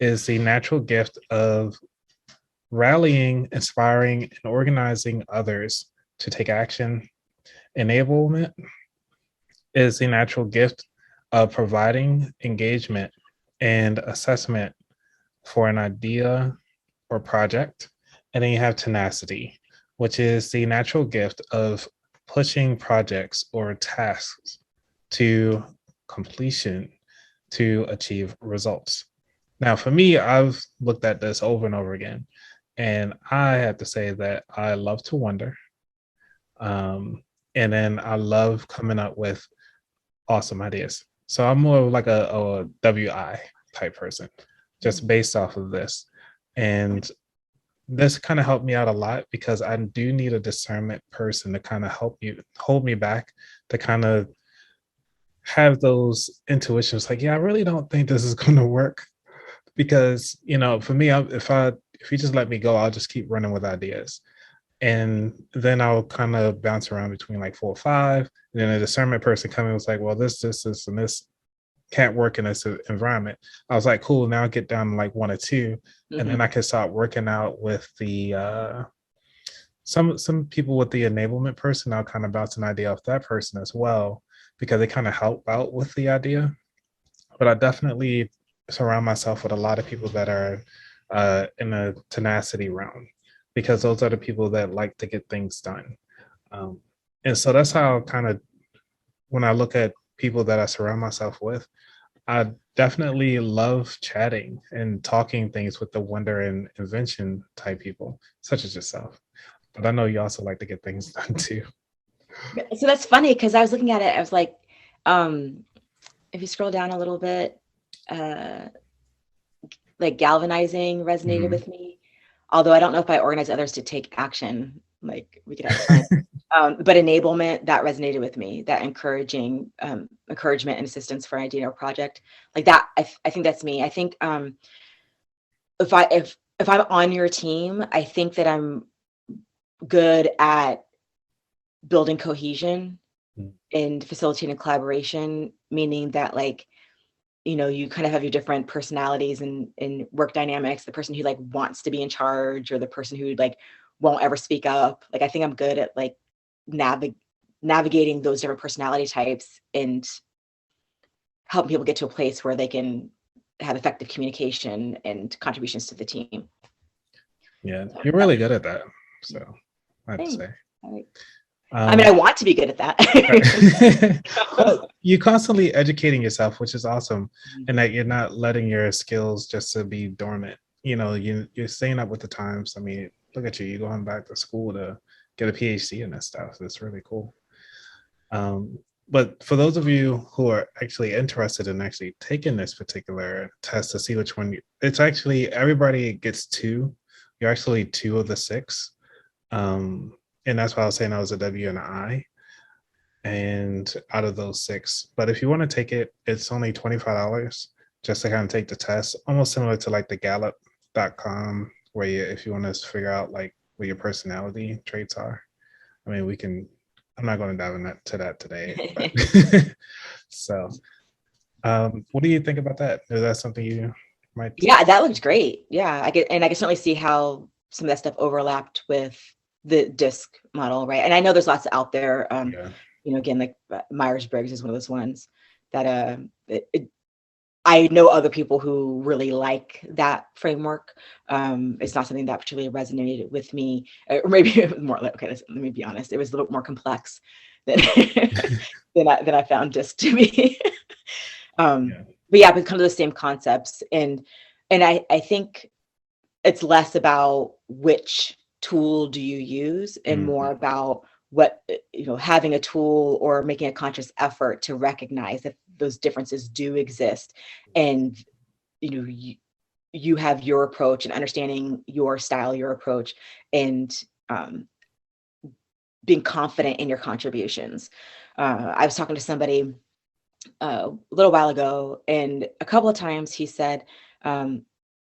is the natural gift of rallying, inspiring, and organizing others to take action. Enablement is the natural gift of providing engagement and assessment for an idea or project. And then you have tenacity, which is the natural gift of pushing projects or tasks to completion to achieve results. Now, for me, I've looked at this over and over again, and I have to say that I love to wonder. And then I love coming up with awesome ideas. So I'm more of like a WI type person, just based off of this. And this kind of helped me out a lot because I do need a discernment person to kind of help you hold me back, to kind of have those intuitions like, yeah, I really don't think this is going to work. Because, you know, for me, if you just let me go, I'll just keep running with ideas. And then I'll kind of bounce around between like 4 or 5. And then a discernment person coming was like, well, this, and this can't work in this environment. I was like, cool, now I'll get down to like 1 or 2. And then I can start working out with the some people with the enablement person. I'll kind of bounce an idea off that person as well, because they kind of help out with the idea. But I definitely surround myself with a lot of people that are in a tenacity realm, because those are the people that like to get things done. And so that's how kind of, when I look at people that I surround myself with, I definitely love chatting and talking things with the wonder and invention type people, such as yourself. But I know you also like to get things done too. So that's funny because I was looking at it. I was like, if you scroll down a little bit, like galvanizing resonated with me. Although I don't know if I organize others to take action, like we could have fun. But enablement, that resonated with me. That encouraging encouragement and assistance for an idea or project, like that. I think that's me. I think if I'm on your team, I think that I'm good at building cohesion and facilitating collaboration, meaning that, like, you know, you kind of have your different personalities and work dynamics, the person who like wants to be in charge or the person who like won't ever speak up. Like, I think I'm good at like navigating those different personality types and helping people get to a place where they can have effective communication and contributions to the team. Yeah, you're really good at that. So I have to say. I mean, I want to be good at that. Well, you're constantly educating yourself, which is awesome, and that you're not letting your skills just to be dormant. You know, you're staying up with the times. I mean, look at you. You're going back to school to get a PhD in this stuff. It's really cool. But for those of you who are actually interested in actually taking this particular test to see which one, it's actually everybody gets 2. You're actually 2 of the 6. And that's why I was saying I was a W and an I, and out of those 6. But if you want to take it, it's only $25 just to kind of take the test, almost similar to like the Gallup.com, where if you want to figure out like what your personality traits are. I mean, I'm not going to dive into that today. But so, what do you think about that? Is that something you might? Yeah, that looks great. Yeah, I can certainly see how some of that stuff overlapped with the D.I.S.C model, right? And I know there's lots out there. You know, again, like Myers-Briggs is one of those ones that I know other people who really like that framework. It's not something that particularly resonated with me, or maybe it was more like, okay, let me be honest, it was a little bit more complex than than I found D.I.S.C to be. But yeah, but kind of the same concepts, and I think it's less about which tool do you use and more about what, you know, having a tool or making a conscious effort to recognize that those differences do exist, and you know, you have your approach and understanding your style, your approach, and being confident in your contributions. I was talking to somebody a little while ago, and a couple of times he said, oh,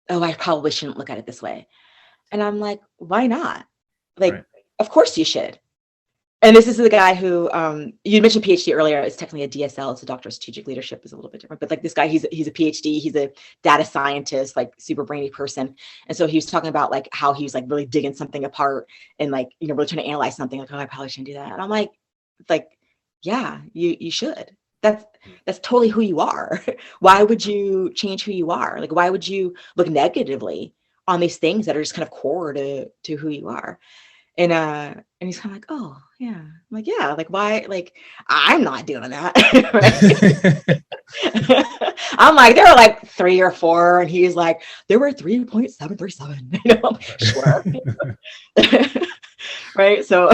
I probably shouldn't look at it this way. And I'm like, why not? Like, Right. of course you should. And this is the guy who, you mentioned PhD earlier. It's technically a DSL. It's a Doctor of Strategic Leadership, is a little bit different. But like this guy, he's a PhD. He's a data scientist, like super brainy person. And so he was talking about like how he was like really digging something apart and like, really trying to analyze something. Like, oh, I probably shouldn't do that. And I'm like, yeah, you should. That's totally who you are. Why would you change who you are? Like, why would you look negatively on these things that are just kind of core to who you are? And he's kind of like, oh yeah. I'm like, yeah, like why? Like, I'm not doing that. Right? I'm like, there were like 3 or 4, and he's like, there were 3.737. I'm like, sure. Right. So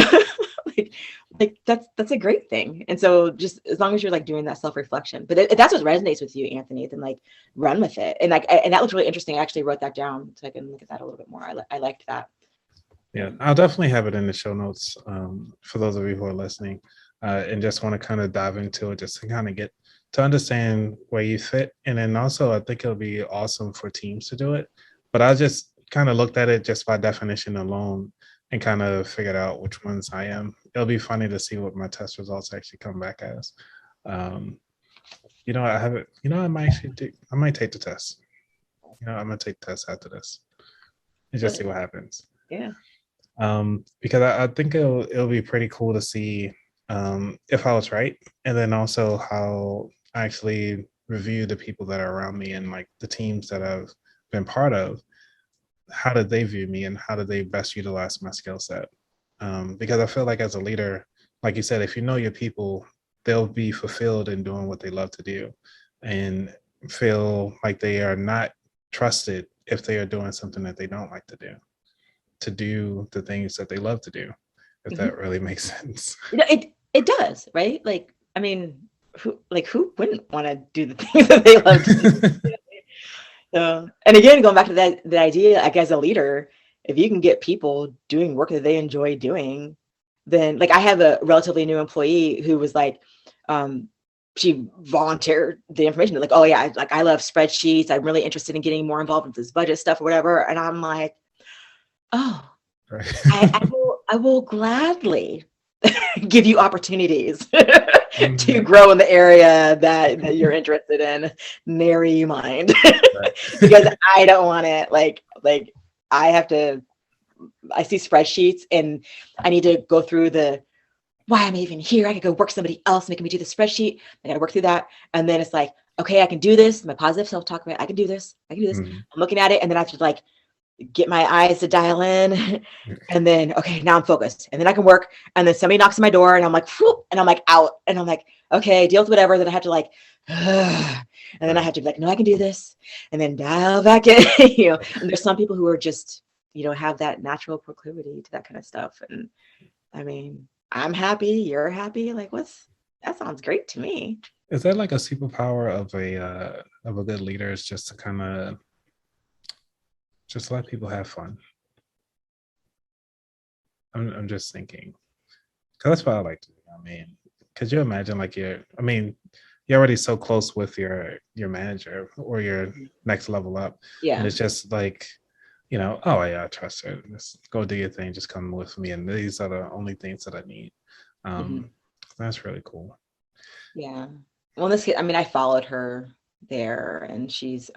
like that's a great thing. And so just as long as you're like doing that self-reflection, but if that's what resonates with you, Anthony, then like run with it. And like, and that looks really interesting. I actually wrote that down so I can look at that a little bit more. I liked that. Yeah, I'll definitely have it in the show notes for those of you who are listening and just want to kind of dive into it, just to kind of get to understand where you fit. And then also, I think it'll be awesome for teams to do it. But I just kind of looked at it just by definition alone and kind of figured out which ones I am. It'll be funny to see what my test results actually come back as. I haven't, I might I might take the test. I'm going to take the test after this and just see what happens. Yeah. Because I think it'll be pretty cool to see if I was right, and then also how I actually review the people that are around me and like the teams that I've been part of. How did they view me, and how did they best utilize my skill set? Because I feel like as a leader, like you said, if you know your people, they'll be fulfilled in doing what they love to do, and feel like they are not trusted if they are doing something that they don't like to do the things that they love to do, if that really makes sense. It does, right? Like, I mean, who wouldn't want to do the things that they love to do? And again, going back to the idea, like as a leader, if you can get people doing work that they enjoy doing, then like I have a relatively new employee who was like, she volunteered the information, like, oh yeah, I love spreadsheets. I'm really interested in getting more involved with this budget stuff or whatever. And I'm like, oh, right. I will gladly give you opportunities to grow in the area that you're interested in. Nary you mind. Because I don't want it. Like I see spreadsheets and I need to go through why I'm even here. I could go work somebody else making me do the spreadsheet. I got to work through that. And then it's like, okay, I can do this. My positive self-talk, I can do this. I'm looking at it. And then I have to like get my eyes to dial in, and then okay, now I'm focused, and then I can work. And then somebody knocks on my door, and I'm like, whoop, and I'm like out, and I'm like, okay, deal with whatever. Then I have to like, and then I have to be like, no, I can do this, and then dial back in. And there's some people who are just, have that natural proclivity to that kind of stuff. And I mean, I'm happy, you're happy. Like, that sounds great to me. Is that like a superpower of a good leader? Is just to kind of just let people have fun. I'm just thinking, because that's what I like to do. I mean, could you imagine like you're already so close with your manager or your next level up, and it's just like, oh yeah, I trust her. Just go do your thing. Just come with me, and these are the only things that I need. That's really cool. Yeah. Well, I followed her there, and she's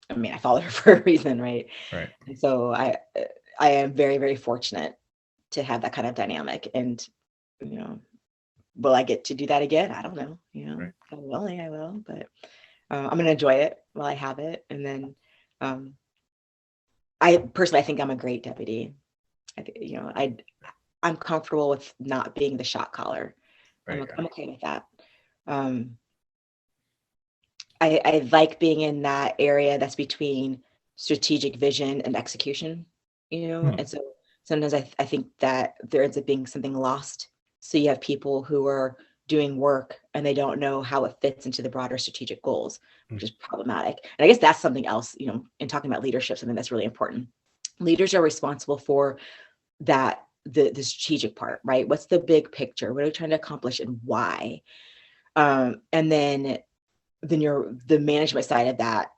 I followed her for a reason, right? Right. And so I am very, very fortunate to have that kind of dynamic. And, will I get to do that again? I don't know. Right. God willing, I will. But I'm going to enjoy it while I have it. And then I think I'm a great deputy. I'm comfortable with not being the shot caller. Right. I'm okay with that. I like being in that area that's between strategic vision and execution, and so sometimes I think that there ends up being something lost. So you have people who are doing work and they don't know how it fits into the broader strategic goals, which is problematic. And I guess that's something else, in talking about leadership, something that's really important. Leaders are responsible for that, the strategic part, right? What's the big picture? What are we trying to accomplish and why? And then the management side of that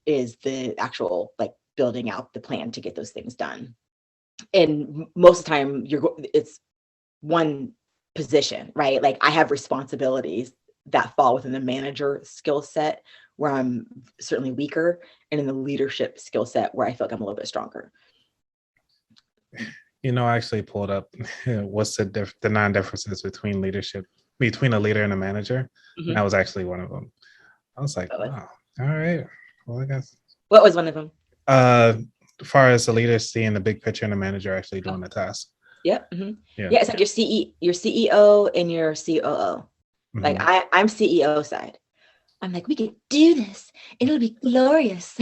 is the actual like building out the plan to get those things done. And most of the time it's one position, right? Like I have responsibilities that fall within the manager skill set where I'm certainly weaker, and in the leadership skill set where I feel like I'm a little bit stronger. I actually pulled up what's the non-differences between a leader and a manager. Mm-hmm. And that was actually one of them. I was like, wow, all right. Well, I guess. What was one of them? As far as the leader seeing the big picture and the manager actually doing the task. Yep. Mm-hmm. Yeah. It's like your CEO and your COO. Mm-hmm. Like I'm CEO side. I'm like, we can do this. It'll be glorious.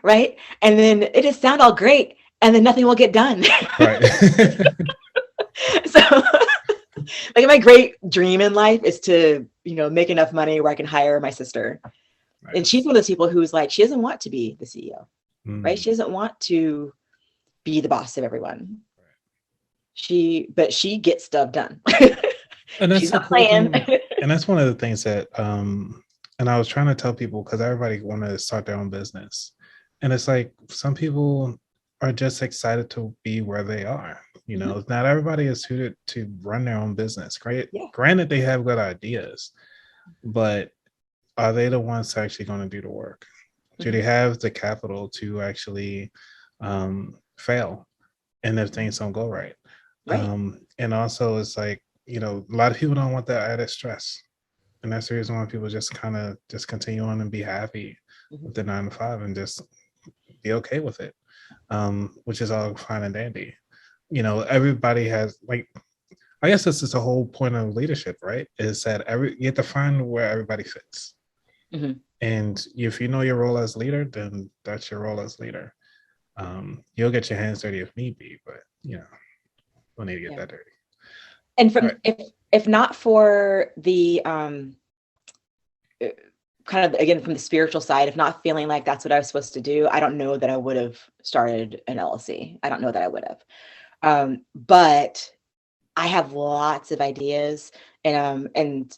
Right. And then it just sound all great. And then nothing will get done. Right. So like my great dream in life is to, make enough money where I can hire my sister. Right. And she's one of those people who's like, she doesn't want to be the CEO, right? She doesn't want to be the boss of everyone. Right. But she gets stuff done. And that's the cool thing. And that's one of the things that, and I was trying to tell people, because everybody wanted to start their own business. And it's like, some people are just excited to be where they are. Mm-hmm. Not everybody is suited to run their own business. Great. Yeah. Granted, they have good ideas, but are they the ones actually going to do the work? Mm-hmm. Do they have the capital to actually fail? And if things don't go right. And also it's like, a lot of people don't want that added stress. And that's the reason why people just kind of just continue on and be happy with the 9 to 5 and just be okay with it, which is all fine and dandy. Everybody has, like, I guess this is the whole point of leadership, right? Is that you have to find where everybody fits. Mm-hmm. And if you know your role as leader, then that's your role as leader. You'll get your hands dirty if need be, but don't need to get that dirty. And from if not for the kind of, again, from the spiritual side, if not feeling like that's what I was supposed to do, I don't know that I would have started an LLC. I don't know that I would have. But I have lots of ideas, and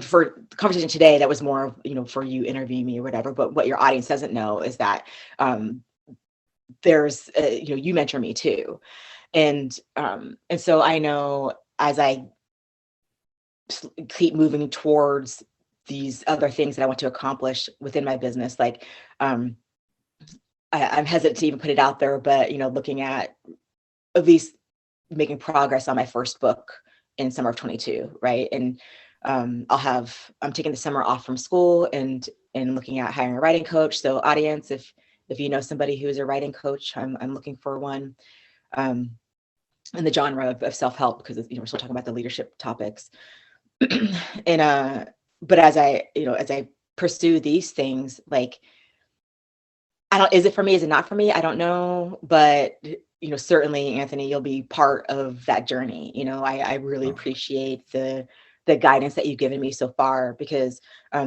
for the conversation today, that was more, for you interviewing me or whatever. But what your audience doesn't know is that there's, you mentor me too. And so I know as I keep moving towards these other things that I want to accomplish within my business, like I'm hesitant to even put it out there, but looking at least making progress on my first book in summer of 22, right? And I'm taking the summer off from school and looking at hiring a writing coach. So audience, if you know somebody who is a writing coach, I'm looking for one. In the genre of self-help, because we're still talking about the leadership topics. And but as I pursue these things, like, is it for me, is it not for me? I don't know, but certainly, Anthony, you'll be part of that journey. I really appreciate the guidance that you've given me so far, because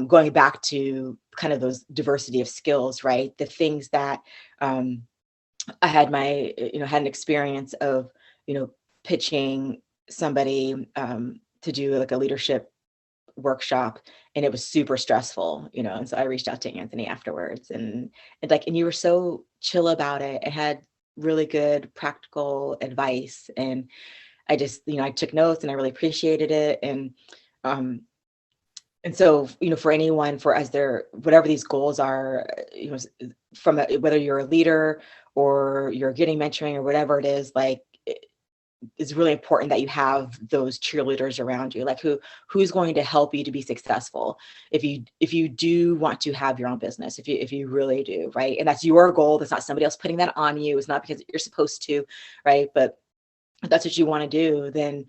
going back to kind of those diversity of skills, right? The things that I had had an experience of pitching somebody to do like a leadership workshop, and it was super stressful, and so I reached out to Anthony afterwards, and you were so chill about it and had really good practical advice, and I just I took notes and I really appreciated it. And so for anyone, whatever these goals are, from whether you're a leader or you're getting mentoring or whatever it is, like, it's really important that you have those cheerleaders around you, like who's going to help you to be successful if you do want to have your own business, if you really do, right? And that's your goal. That's not somebody else putting that on you. It's not because you're supposed to, right? But if that's what you want to do, then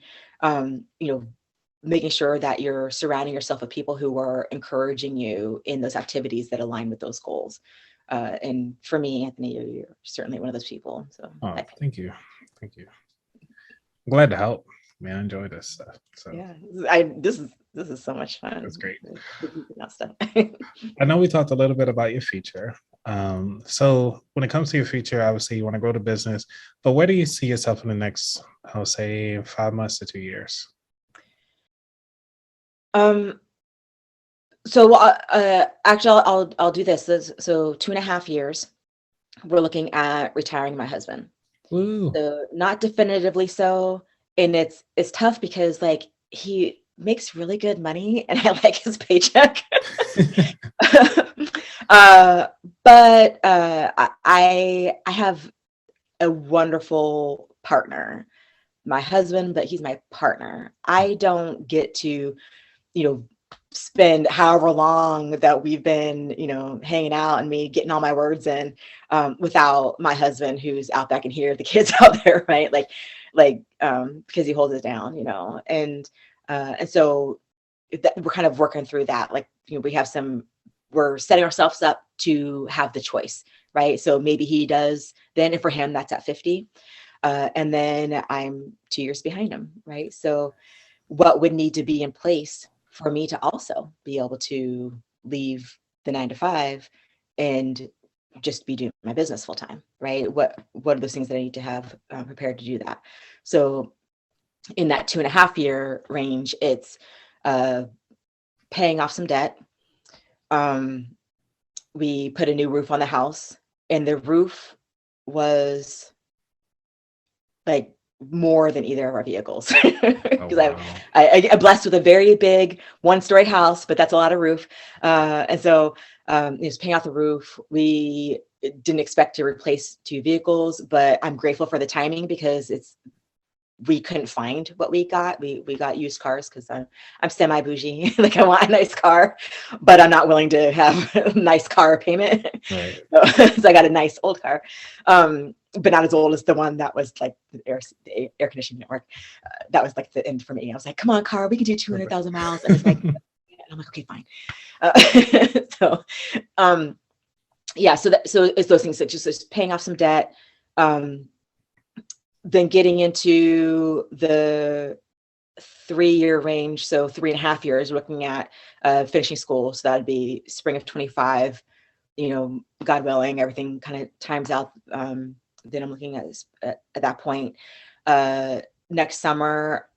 making sure that you're surrounding yourself with people who are encouraging you in those activities that align with those goals. And for me, Anthony, you're certainly one of those people. So thank you. I'm glad to help. Man, I enjoy this stuff. So yeah, this is so much fun. That's great. Stuff. I know we talked a little bit about your feature. So when it comes to your feature, obviously you want to grow the business, but where do you see yourself in the next, I would say, 5 months to 2 years? Um, so actually, I'll do this. So 2.5 years, we're looking at retiring my husband. Woo. So not definitively so, and it's tough because like he makes really good money, and I like his paycheck. uh, but I have a wonderful partner, my husband, but he's my partner. I don't get to, you know, spend however long that we've been, hanging out and me getting all my words in, without my husband who's out back in here, the kids out there, right? Because he holds it down, and so we're kind of working through that. Like, we're setting ourselves up to have the choice, right? So maybe he does then, and for him, that's at 50. And then I'm 2 years behind him, right? So what would need to be in place for me to also be able to leave the 9 to 5 and just be doing my business full time, right? What are those things that I need to have prepared to do that? So in that 2.5 year range, it's paying off some debt. We put a new roof on the house, and the roof was like more than either of our vehicles, because wow. I'm blessed with a very big 1-story house, but that's a lot of roof. And so just paying off the roof. We didn't expect to replace 2 vehicles, but I'm grateful for the timing because we couldn't find what we got. We got used cars because I'm semi bougie. Like, I want a nice car, but I'm not willing to have a nice car payment. Right. So I got a nice old car, but not as old as the one that was like the air conditioning network. That was like the end for me. I was like, come on, car, we can do 200,000 miles. And it's like, and I'm like, okay, fine. So, yeah. So it's those things that just paying off some debt. Then getting into the 3-year range, so 3.5 years, looking at finishing school. So that'd be spring of 25. God willing, everything kind of times out. Then I'm looking at that point. Next summer,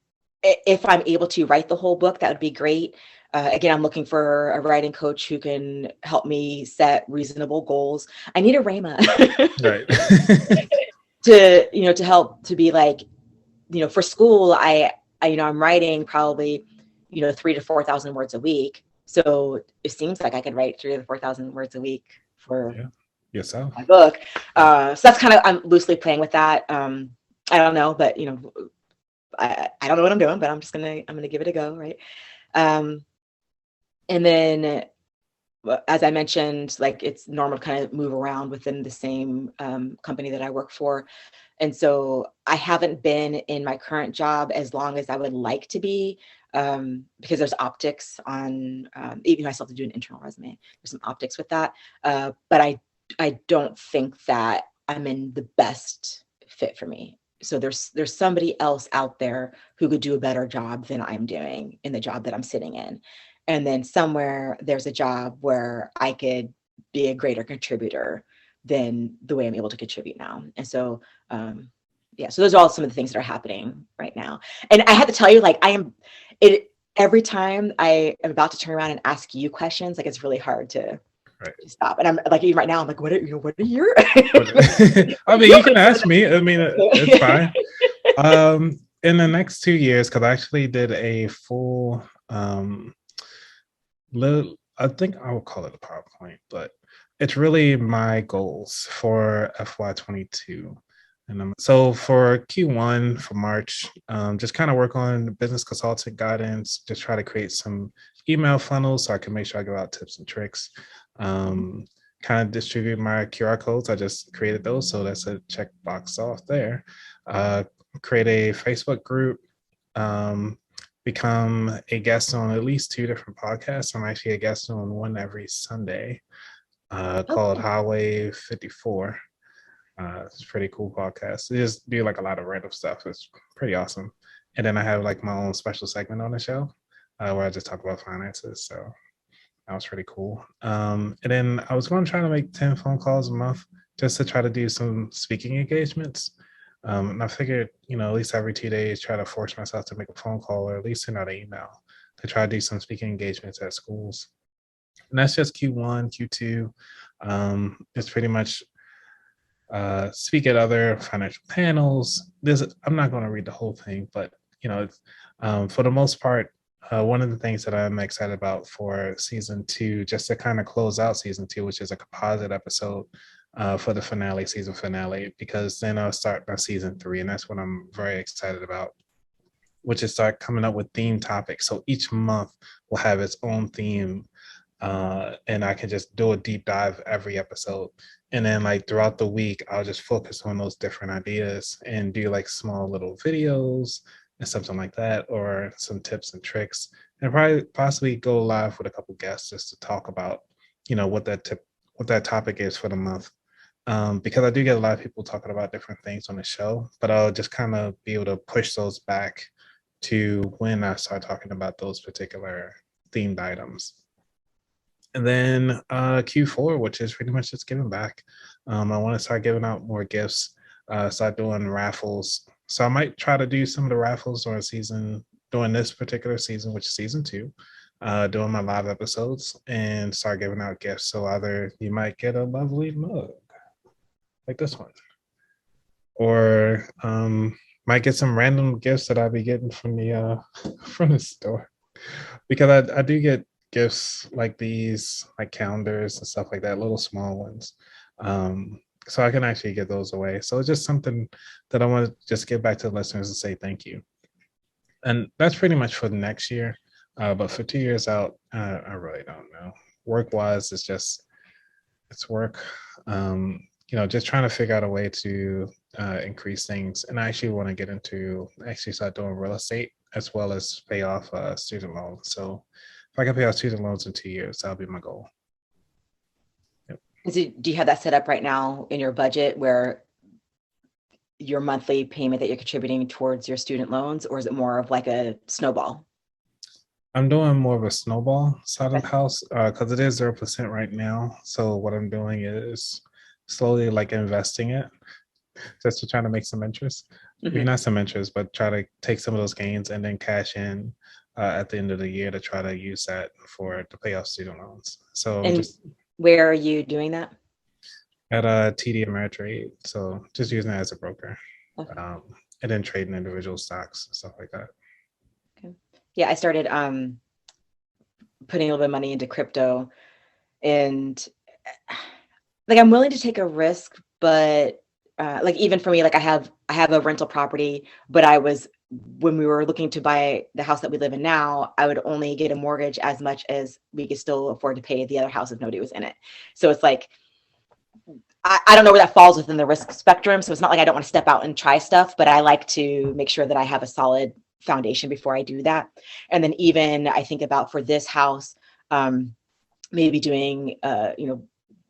if I'm able to write the whole book, that would be great. Again, I'm looking for a writing coach who can help me set reasonable goals. I need a Raima. Right. to help to be like, for school, I'm writing probably, 3,000 to 4,000 words a week. So it seems like I could write 3,000 to 4,000 words a week for yourself. my book. So that's kind of, I'm loosely playing with that. I don't know, but I don't know what I'm doing, but I'm gonna give it a go, right? And then, as I mentioned, like, it's normal to kind of move around within the same company that I work for. And so I haven't been in my current job as long as I would like to be, because there's optics on, even though I still have to do an internal resume, there's some optics with that. But I don't think that I'm in the best fit for me. So there's somebody else out there who could do a better job than I'm doing in the job that I'm sitting in. And then somewhere there's a job where I could be a greater contributor than the way I'm able to contribute now. And so, yeah, so those are all some of the things that are happening right now. And I have to tell you, like, every time I am about to turn around and ask you questions, like, it's really hard to stop. And I'm like, even right now, I'm like, what are your? I mean, you can ask me. I mean, it's fine. In the next 2 years, because I actually did a full, I think I would call it a PowerPoint, but it's really my goals for FY22. And so for Q1 for March, just kind of work on business consulting guidance, just try to create some email funnels so I can make sure I give out tips and tricks. Kind of distribute my QR codes. I just created those, so that's a checkbox off there. Create a Facebook group. Become a guest on at least 2 different podcasts. I'm actually a guest on one every Sunday, called Highway 54. It's a pretty cool podcast. They just do like a lot of random stuff. It's pretty awesome. And then I have like my own special segment on the show, where I just talk about finances. So that was pretty cool. And then I was going to try to make 10 phone calls a month just to try to do some speaking engagements. And I figured, at least every 2 days, try to force myself to make a phone call or at least send out an email I try to do some speaking engagements at schools. And that's just Q1, Q2. It's pretty much speak at other financial panels. I'm not going to read the whole thing, but for the most part, one of the things that I'm excited about for season 2, just to kind of close out season 2, which is a composite episode for the season finale, because then I'll start my season 3, and that's what I'm very excited about, which is start coming up with theme topics. So each month will have its own theme, and I can just do a deep dive every episode. And then like throughout the week, I'll just focus on those different ideas and do like small little videos and something like that, or some tips and tricks, and probably possibly go live with a couple guests just to talk about, what that topic is for the month. Because I do get a lot of people talking about different things on the show, but I'll just kind of be able to push those back to when I start talking about those particular themed items. And then Q4, which is pretty much just giving back. I want to start giving out more gifts, start doing raffles. So I might try to do some of the raffles during this particular season, which is season 2, doing my live episodes, and start giving out gifts. So either you might get a lovely mug like this one, or might get some random gifts that I'll be getting from the store, because I do get gifts like these, like calendars and stuff like that, little small ones. So I can actually get those away. So it's just something that I want to just give back to the listeners and say thank you. And that's pretty much for the next year. But for 2 years out, I really don't know. Work-wise, it's work. Just trying to figure out a way to increase things. And I actually want to get into start doing real estate as well as pay off student loans. So if I can pay off student loans in 2 years, that'll be my goal. Yep. Do you have that set up right now in your budget where your monthly payment that you're contributing towards your student loans, or is it more of like a snowball? I'm doing more of a snowball side of the house because it is 0% right now. So what I'm doing is slowly like investing it just to try to make some interest. Mm-hmm. I mean, not some interest, but try to take some of those gains and then cash in at the end of the year to try to use that to pay off student loans. So where are you doing that? At TD Ameritrade. So just using it as a broker, okay. And then trading individual stocks and stuff like that. Okay. Yeah, I started putting a little bit of money into crypto, and like I'm willing to take a risk, but like even for me, like I have a rental property, but when we were looking to buy the house that we live in now, I would only get a mortgage as much as we could still afford to pay the other house if nobody was in it. So it's like, I don't know where that falls within the risk spectrum. So it's not like I don't want to step out and try stuff, but I like to make sure that I have a solid foundation before I do that. And then even I think about for this house, maybe doing,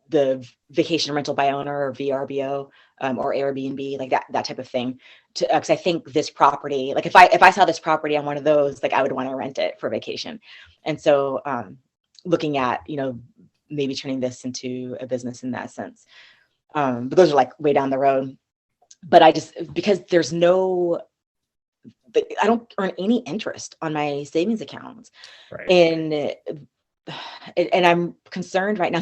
the vacation rental by owner or VRBO or Airbnb, like that type of thing. Because I think this property, like if I saw this property on one of those, like I would want to rent it for vacation. And so looking at, maybe turning this into a business in that sense. But those are like way down the road. But because I don't earn any interest on my savings accounts. Right. And I'm concerned right now.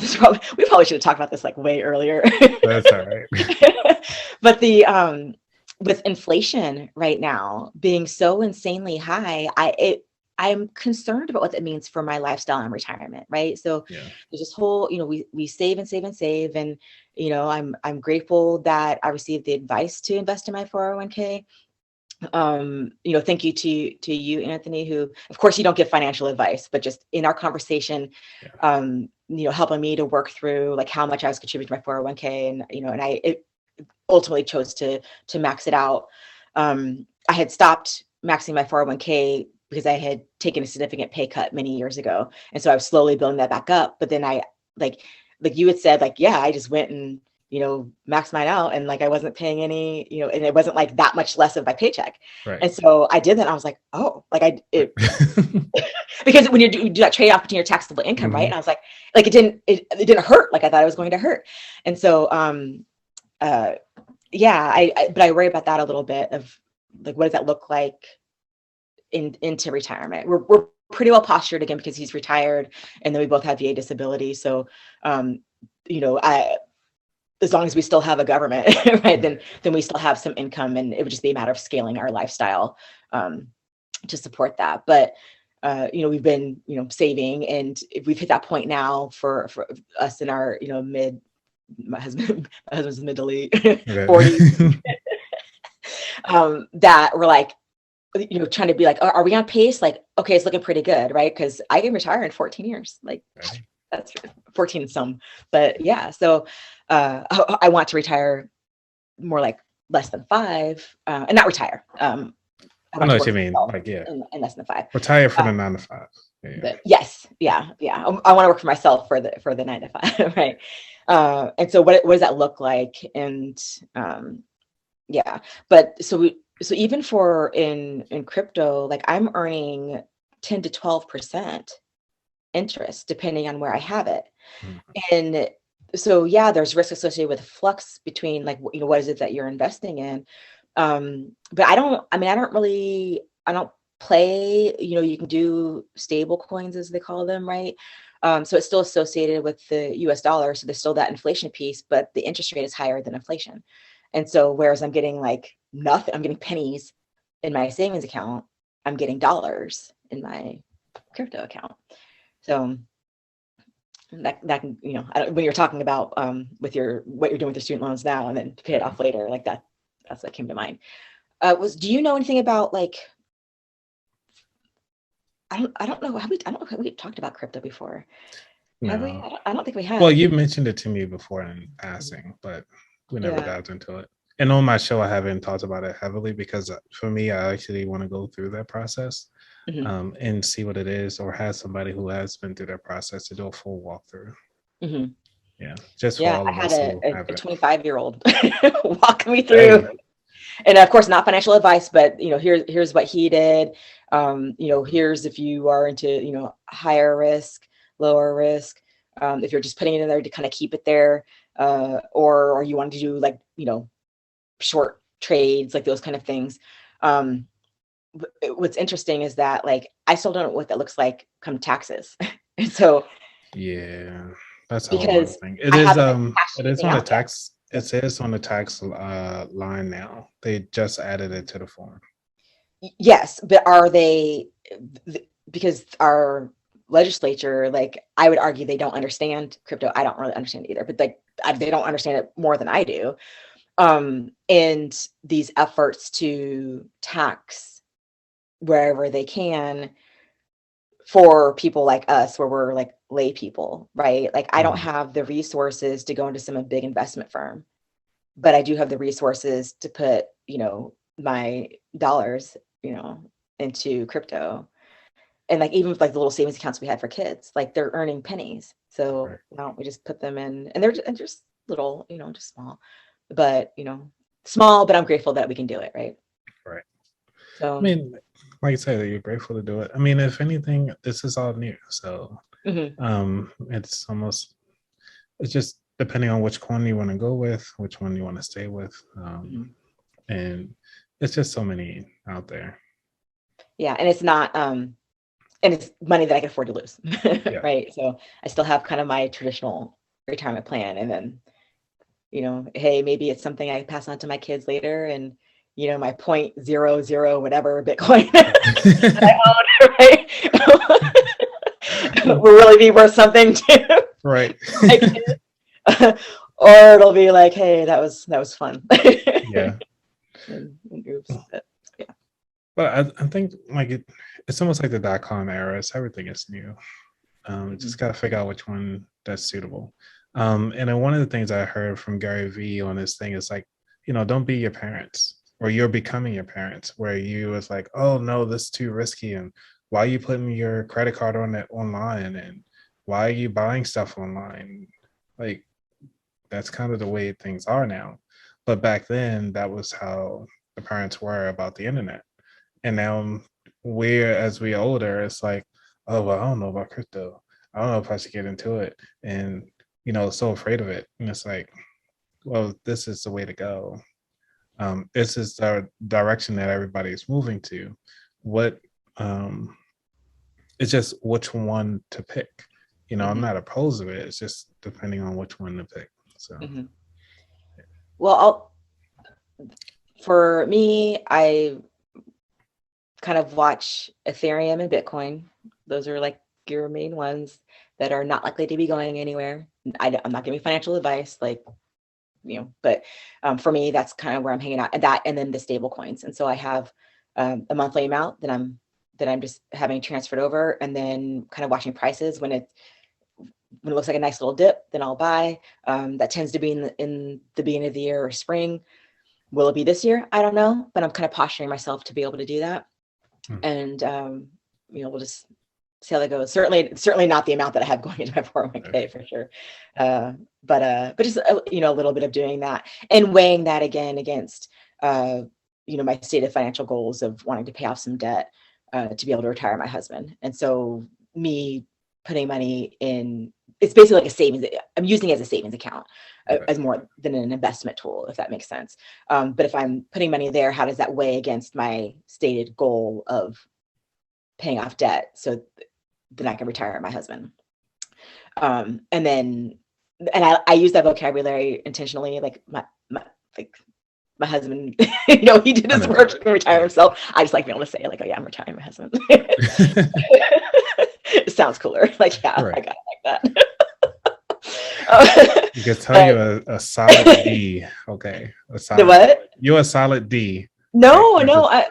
We probably should have talked about this like way earlier. That's all right. But with inflation right now being so insanely high, I'm concerned about what that means for my lifestyle and retirement. Right. So there's this whole, we save and save and save. And, I'm grateful that I received the advice to invest in my 401k. Thank you to you, Anthony, who, of course, you don't give financial advice, but just in our conversation, helping me to work through like how much I was contributing to my 401k, and I ultimately chose to max it out. I had stopped maxing my 401k because I had taken a significant pay cut many years ago, and so I was slowly building that back up. But then I like you had said, like, yeah, I just went and max mine out, and like I wasn't paying any, and it wasn't like that much less of my paycheck. Right. And so I did that. And I was like, oh, like because when you do that trade off between your taxable income, mm-hmm. right? And I was like it didn't hurt like I thought it was going to hurt. And so but I worry about that a little bit of like, what does that look like into retirement? We're pretty well postured again because he's retired, and then we both have VA disability. So, I as long as we still have a government, right, then we still have some income, and it would just be a matter of scaling our lifestyle to support that. But we've been saving, and we've hit that point now for us in our my husband's middle 40s, that we're like, trying to be like, are we on pace? Like, okay, it's looking pretty good, right? Because I can retire in 14 years. Like, that's 14 some, but yeah. So I want to retire more like less than 5, and not retire. I know what you mean. Like, yeah, in less than 5. Retire from the 9 to 5. Yeah. But yes, yeah. I want to work for myself for the 9 to 5, right? And so what does that look like? And yeah, but so even for in crypto, like I'm earning 10 to 12% interest depending on where I have it. And so yeah, there's risk associated with flux between like what is it that you're investing in. But I don't play, you can do stable coins as they call them, right? So it's still associated with the US dollar, so there's still that inflation piece, but the interest rate is higher than inflation. And so whereas I'm getting like nothing, I'm getting pennies in my savings account, I'm getting dollars in my crypto account. So that can, when you're talking about with what you're doing with your student loans now and then to pay it off later, like that's what came to mind. Do you know anything about like, I don't know, have we talked about crypto before? No. Have we? I don't think we have. Well, you mentioned it to me before in passing, but we never dived into it. And on my show, I haven't talked about it heavily because for me, I actually want to go through that process and see what it is, or have somebody who has been through that process to do a full walkthrough. Yeah, just for all of us. I had a 25-year-old walk me through. Hey. And of course, not financial advice, but here's what he did. Here's if you are into higher risk, lower risk. If you're just putting it in there to kind of keep it there, or you want to do like short trades, like those kind of things. What's interesting is that like I still don't know what that looks like come taxes, and so yeah, that's a whole thing. It is on the tax. It says on the tax line now. They just added it to the form. Yes, but are they? Because our legislature, like I would argue, they don't understand crypto. I don't really understand it either, but like they don't understand it more than I do. And these efforts to tax wherever they can for people like us, where we're like lay people, right? Like I don't have the resources to go into some big investment firm, but I do have the resources to put, my dollars, into crypto. And like even with like the little savings accounts we had for kids, like they're earning pennies. So we just put them in, and they're just little, just small. But small, but I'm grateful that we can do it, right? So I mean, like I said, you're grateful to do it. I mean, if anything, this is all new, so it's just depending on which coin you want to go with, which one you want to stay with, and it's just so many out there. Yeah, and it's not and it's money that I can afford to lose, right? So I still have kind of my traditional retirement plan, and then hey, maybe it's something I pass on to my kids later, and my 0.00 whatever Bitcoin that I own, right? Will really be worth something too, right? Or it'll be like, hey, that was fun. Yeah. And oops, but, yeah. But I think like it's almost like the .com era. So everything is new. Just gotta figure out which one that's suitable. And then one of the things I heard from Gary Vee on this thing is like, don't be your parents, or you're becoming your parents, where you was like, oh no, this is too risky, and why are you putting your credit card on it online, and why are you buying stuff online? Like that's kind of the way things are now. But back then, that was how the parents were about the internet. And now as we older, it's like, oh, well, I don't know about crypto. I don't know if I should get into it. And, so afraid of it. And it's like, well, this is the way to go. This is the direction that everybody is moving to. What it's just which one to pick. You know, I'm Mhm. not opposed to it. It's just depending on which one to pick. So Mhm. Well, for me, I kind of watch Ethereum and Bitcoin. Those are like your main ones that are not likely to be going anywhere. I'm not giving financial advice, like, but for me, that's kind of where I'm hanging out, and that, and then the stable coins. And so I have a monthly amount that I'm just having transferred over, and then kind of watching prices when it looks like a nice little dip, then I'll buy. That tends to be in the beginning of the year or spring. Will it be this year? I don't know, but I'm kind of posturing myself to be able to do that. And we'll just see how that goes. Certainly not the amount that I have going into my 401k for sure. But just a little bit of doing that and weighing that again against my stated financial goals of wanting to pay off some debt to be able to retire my husband. And so me putting money in, it's basically like a savings. I'm using it as a savings account as more than an investment tool, if that makes sense. But if I'm putting money there, how does that weigh against my stated goal of paying off debt so then I can retire my husband? And I use that vocabulary intentionally, like my husband, he did his work, he can retire himself. I just like being able to say like, oh yeah, I'm retiring my husband. It sounds cooler. Like, yeah, right. I got it like that. You can tell you're a solid D. Okay. The what? You're a solid D. No, right? No, I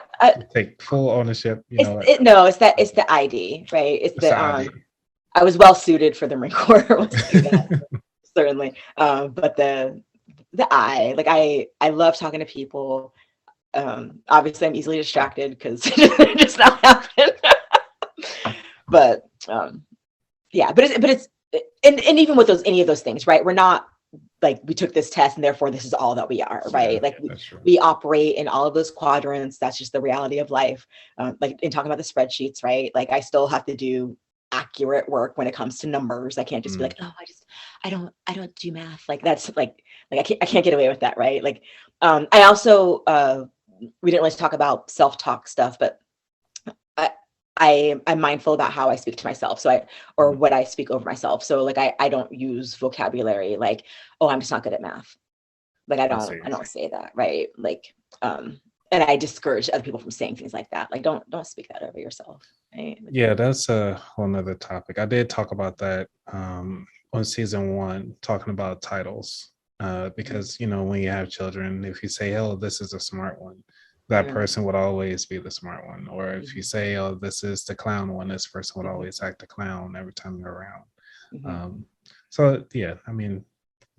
take full ownership. It's the ID, right? It's the ID. I was well suited for the Marine Corps. Certainly. But the I, like, I love talking to people. Obviously I'm easily distracted because it just not happen. But it's and even with any of those things, right? We're not like we took this test and therefore this is all that we are, right? Yeah, like we operate in all of those quadrants. That's just the reality of life. Like in talking about the spreadsheets, right? Like I still have to do accurate work when it comes to numbers. I can't just be like, oh, I don't do math. Like that's like I can't get away with that, right? Like I also we didn't really talk about self-talk stuff, but I'm mindful about how I speak to myself. So or what I speak over myself. So like I don't use vocabulary like, oh, I'm just not good at math. Like I don't say that, right? Like and I discourage other people from saying things like that. Like don't speak that over yourself. Right? Yeah, that's a whole nother topic. I did talk about that on season 1, talking about titles. Because when you have children, if you say, oh, this is a smart one, that person would always be the smart one. Or if you say, oh, this is the clown one, this person would always act the clown every time they're around. So yeah, I mean,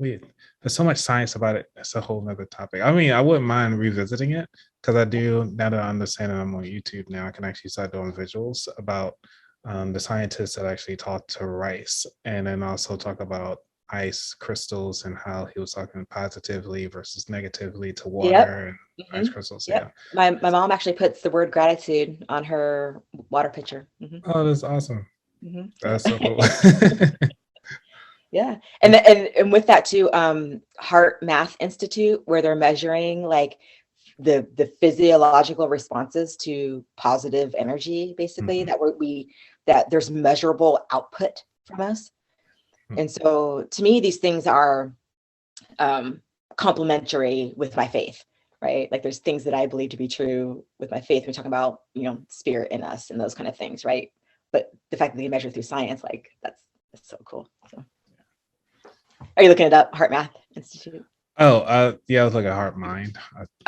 there's so much science about it. It's a whole nother topic. I mean, I wouldn't mind revisiting it because I do, now that I understand that I'm on YouTube now, I can actually start doing visuals about the scientists that actually talked to rice, and then also talk about ice crystals and how he was talking positively versus negatively to water and ice crystals. Yep. Yeah. My mom actually puts the word gratitude on her water pitcher. Oh, that's awesome. That's so cool. Yeah. And with that too, Heart Math Institute, where they're measuring like the physiological responses to positive energy, basically, that there's measurable output from us. And so to me, these things are complementary with my faith, right? Like there's things that I believe to be true with my faith. We're talking about, spirit in us and those kind of things, right? But the fact that they measure through science, like that's so cool. So are you looking it up, Heart Math Institute? Oh, yeah, I was looking at Heart Mind.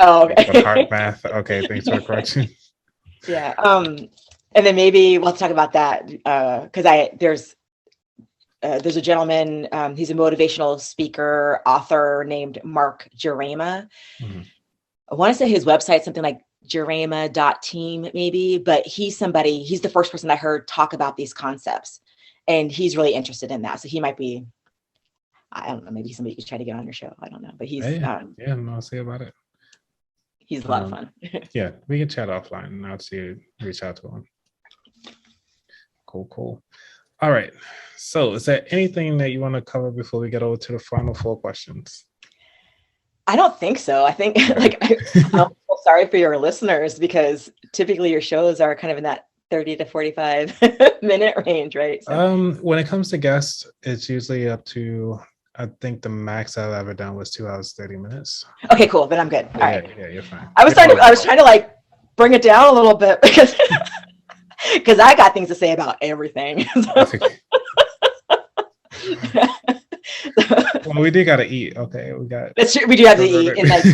Okay. Heart Math. Okay, thanks for the correction. Yeah. And then maybe we'll talk about that because there's a gentleman, he's a motivational speaker, author named Mark Raima. I want to say his website, something like Raima.team maybe, but he's the first person I heard talk about these concepts, and he's really interested in that. So he might be, I don't know, maybe somebody could try to get on your show. I don't know, but he's, I'll see about it. He's a lot of fun. Yeah, we can chat offline and I'll reach out to him. Cool. All right. So is there anything that you want to cover before we get over to the final 4 questions? I don't think so. I think I'm sorry for your listeners because typically your shows are kind of in that 30 to 45 minute range, right? So. When it comes to guests, it's usually up to, I think the max I've ever done was 2 hours, 30 minutes. Okay, cool. Then I'm good. All right. Yeah, you're fine. I was trying to like bring it down a little bit because I got things to say about everything. Well, we do got to eat. Okay, that's true. We do have to eat, and like,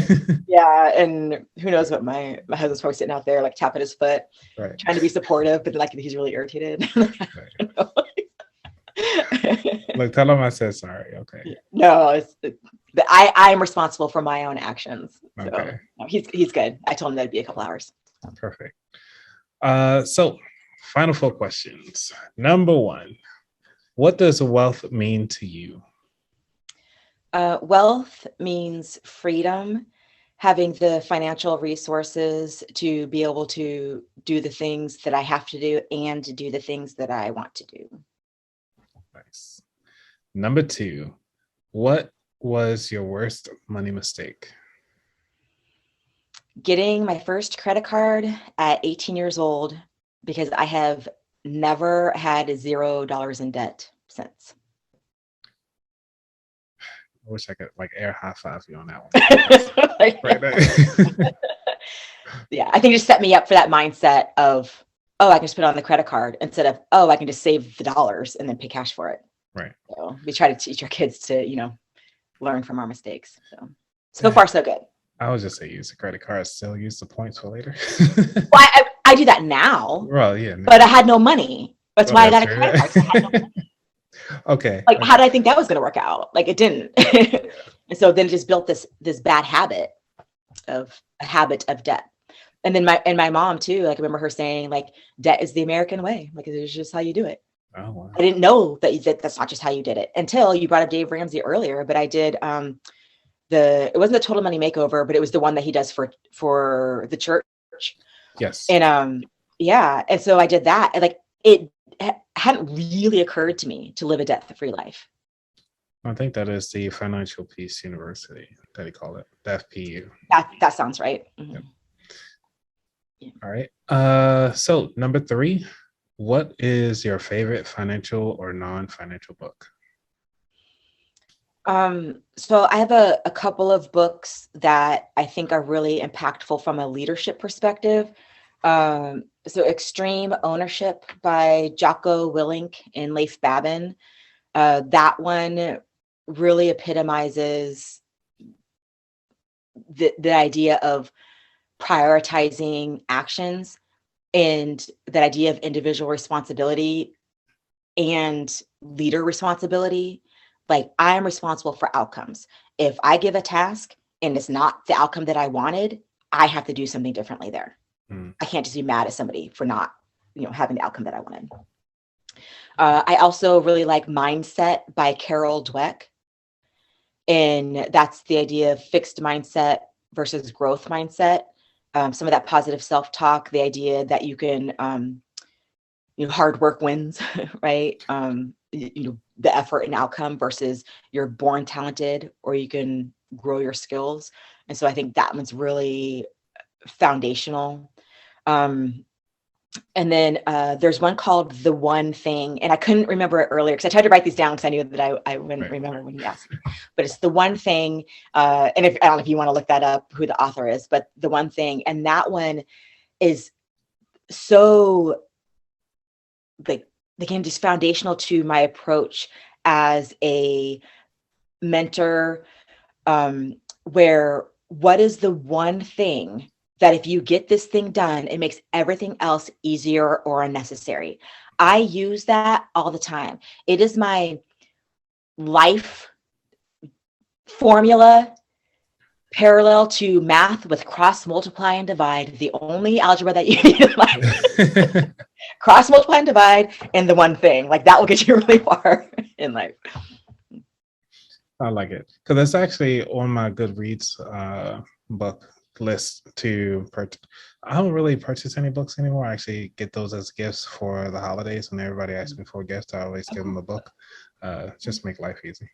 yeah, and who knows what my husband's probably sitting out there like tapping his foot, right, trying to be supportive, but like he's really irritated. Look, tell him I said sorry. Okay. No, I am responsible for my own actions. So okay. No, he's good. I told him that'd be a couple hours. Perfect. So final 4 questions. Number 1, what does wealth mean to you? Wealth means freedom, having the financial resources to be able to do the things that I have to do and to do the things that I want to do. Nice. Number 2, what was your worst money mistake? Getting my first credit card at 18 years old, because I have never had $0 in debt since. I wish I could like air high five you on that one. Yeah, I think it just set me up for that mindset of, oh, I can just put it on the credit card instead of, oh, I can just save the dollars and then pay cash for it. Right. So we try to teach our kids to, learn from our mistakes. So far, so good. I would just say use the credit card, still use the points for later. Well, I do that now. Well, yeah. But I had no money. That's why I got a credit card. So I had no money. Okay. Like, how did I think that was going to work out? Like, it didn't. And so then it just built this bad habit of debt. And then my mom too, like, I remember her saying, like, debt is the American way. Like, it's just how you do it. Oh, wow. I didn't know that's not just how you did it until you brought up Dave Ramsey earlier. But I did it wasn't the Total Money Makeover, but it was the one that he does for the church. Yes. And yeah, and so I did that, and like it hadn't really occurred to me to live a debt-free life. I think that is the Financial Peace University that they call it, the FPU. That sounds right. Mm-hmm. Yep. Yeah. All right. So number 3, what is your favorite financial or non-financial book? So I have a couple of books that I think are really impactful from a leadership perspective. So Extreme Ownership by Jocko Willink and Leif Babin. That one really epitomizes the idea of prioritizing actions and that idea of individual responsibility and leader responsibility. Like, I am responsible for outcomes. If I give a task and it's not the outcome that I wanted, I have to do something differently there. I can't just be mad at somebody for not, having the outcome that I wanted. I also really like Mindset by Carol Dweck. And that's the idea of fixed mindset versus growth mindset. Some of that positive self-talk, the idea that you can, hard work wins, right? The effort and outcome versus you're born talented or you can grow your skills. And so I think that one's really foundational. And then there's one called The One Thing, and I couldn't remember it earlier because I tried to write these down because I knew that I wouldn't remember when you asked me. But it's The One Thing, and I don't know if you want to look that up, who the author is, but The One Thing, and that one is so again, just foundational to my approach as a mentor, where what is the one thing that if you get this thing done, it makes everything else easier or unnecessary. I use that all the time. It is my life formula parallel to math with cross, multiply, and divide. The only algebra that you need in life. Cross, multiply, and divide, and the one thing. Like, that will get you really far in life. I like it. Because it's actually on my Goodreads book list to purchase. I don't really purchase any books anymore. I actually get those as gifts for the holidays. When everybody asks me for a gift, I always give them a book. Just make life easy.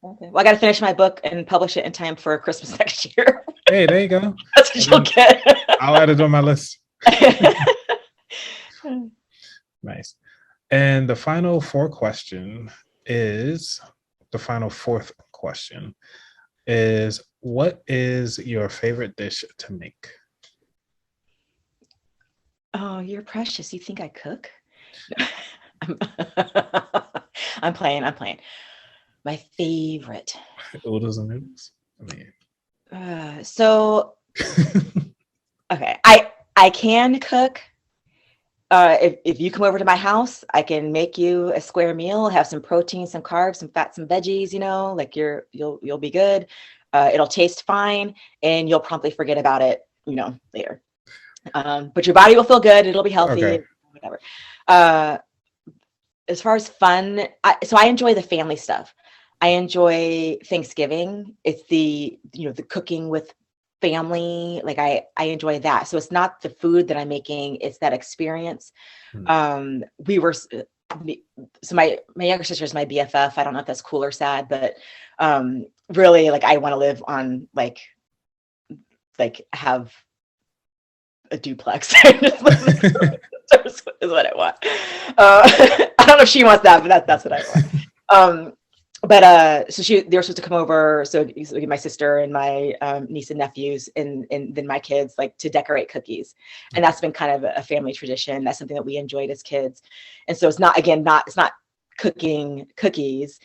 Okay. Well, I got to finish my book and publish it in time for Christmas next year. Hey, there you go. That's what you'll get. I'll add it on my list. Nice. And the final fourth question is, what is your favorite dish to make? Oh, you're precious. You think I cook? I'm, I'm playing. My favorite. Oodles and noodles. I So mean, okay, I can cook. If you come over to my house, I can make you a square meal, have some protein, some carbs, some fat, some veggies, like you'll be good. It'll taste fine and you'll promptly forget about it, later. But your body will feel good, it'll be healthy, okay. whatever. As far as fun, so I enjoy the family stuff. I enjoy Thanksgiving. It's the cooking with family. Like I enjoy that. So it's not the food that I'm making, it's that experience. We were so my younger sister is my BFF. I don't know if that's cool or sad, but really, like, I want to live on like have a duplex. Is what I want. I don't know if she wants that, but that's what I want. But so they were supposed to come over. So my sister and my niece and nephews and then my kids, like, to decorate cookies, and that's been kind of a family tradition. That's something that we enjoyed as kids, and so it's not cooking cookies.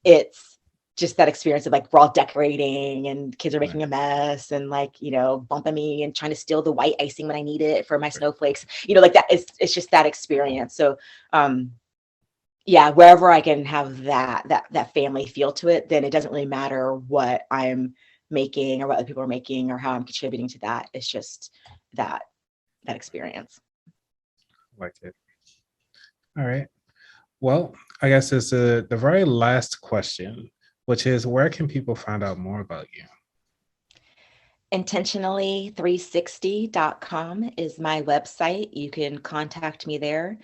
It's just that experience of, like, we're all decorating and kids are making a mess and, like, bumping me and trying to steal the white icing when I need it for my snowflakes, like that. It's just that experience. So yeah, wherever I can have that family feel to it, then it doesn't really matter what I'm making or what other people are making or how I'm contributing to that. It's just that experience. Like it. All right. Well, I guess it's the very last question, which is, where can people find out more about you? Intentionally360.com is my website. You can contact me there.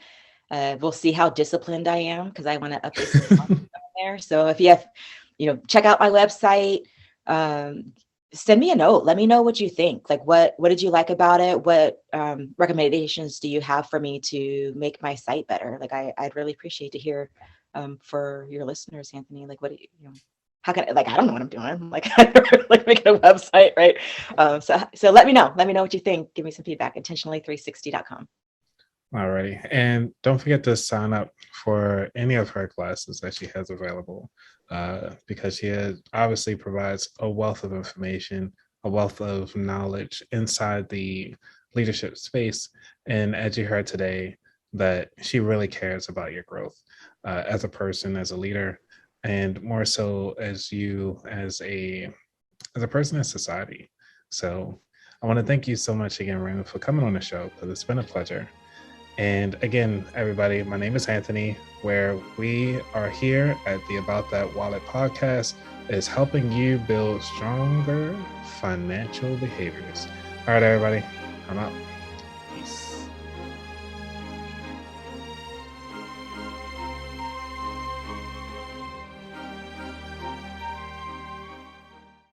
We'll see how disciplined I am, because I want to update some content there. So if you have, check out my website. Send me a note. Let me know what you think. Like, what did you like about it? What recommendations do you have for me to make my site better? Like, I'd really appreciate to hear for your listeners, Anthony. Like, what do you how can I, like, I don't know what I'm doing. Like, like making a website, right? So let me know. Let me know what you think. Give me some feedback. Intentionally360.com. Alrighty. And don't forget to sign up for any of her classes that she has available, because she obviously provides a wealth of information, a wealth of knowledge inside the leadership space. And as you heard today, that she really cares about your growth as a person, as a leader, and more so as you as a person in society. So I want to thank you so much again, Raima, for coming on the show, because it's been a pleasure. And again, everybody, my name is Anthony, where we are here at the About That Wallet podcast, is helping you build stronger financial behaviors. All right, everybody, I'm out. Peace.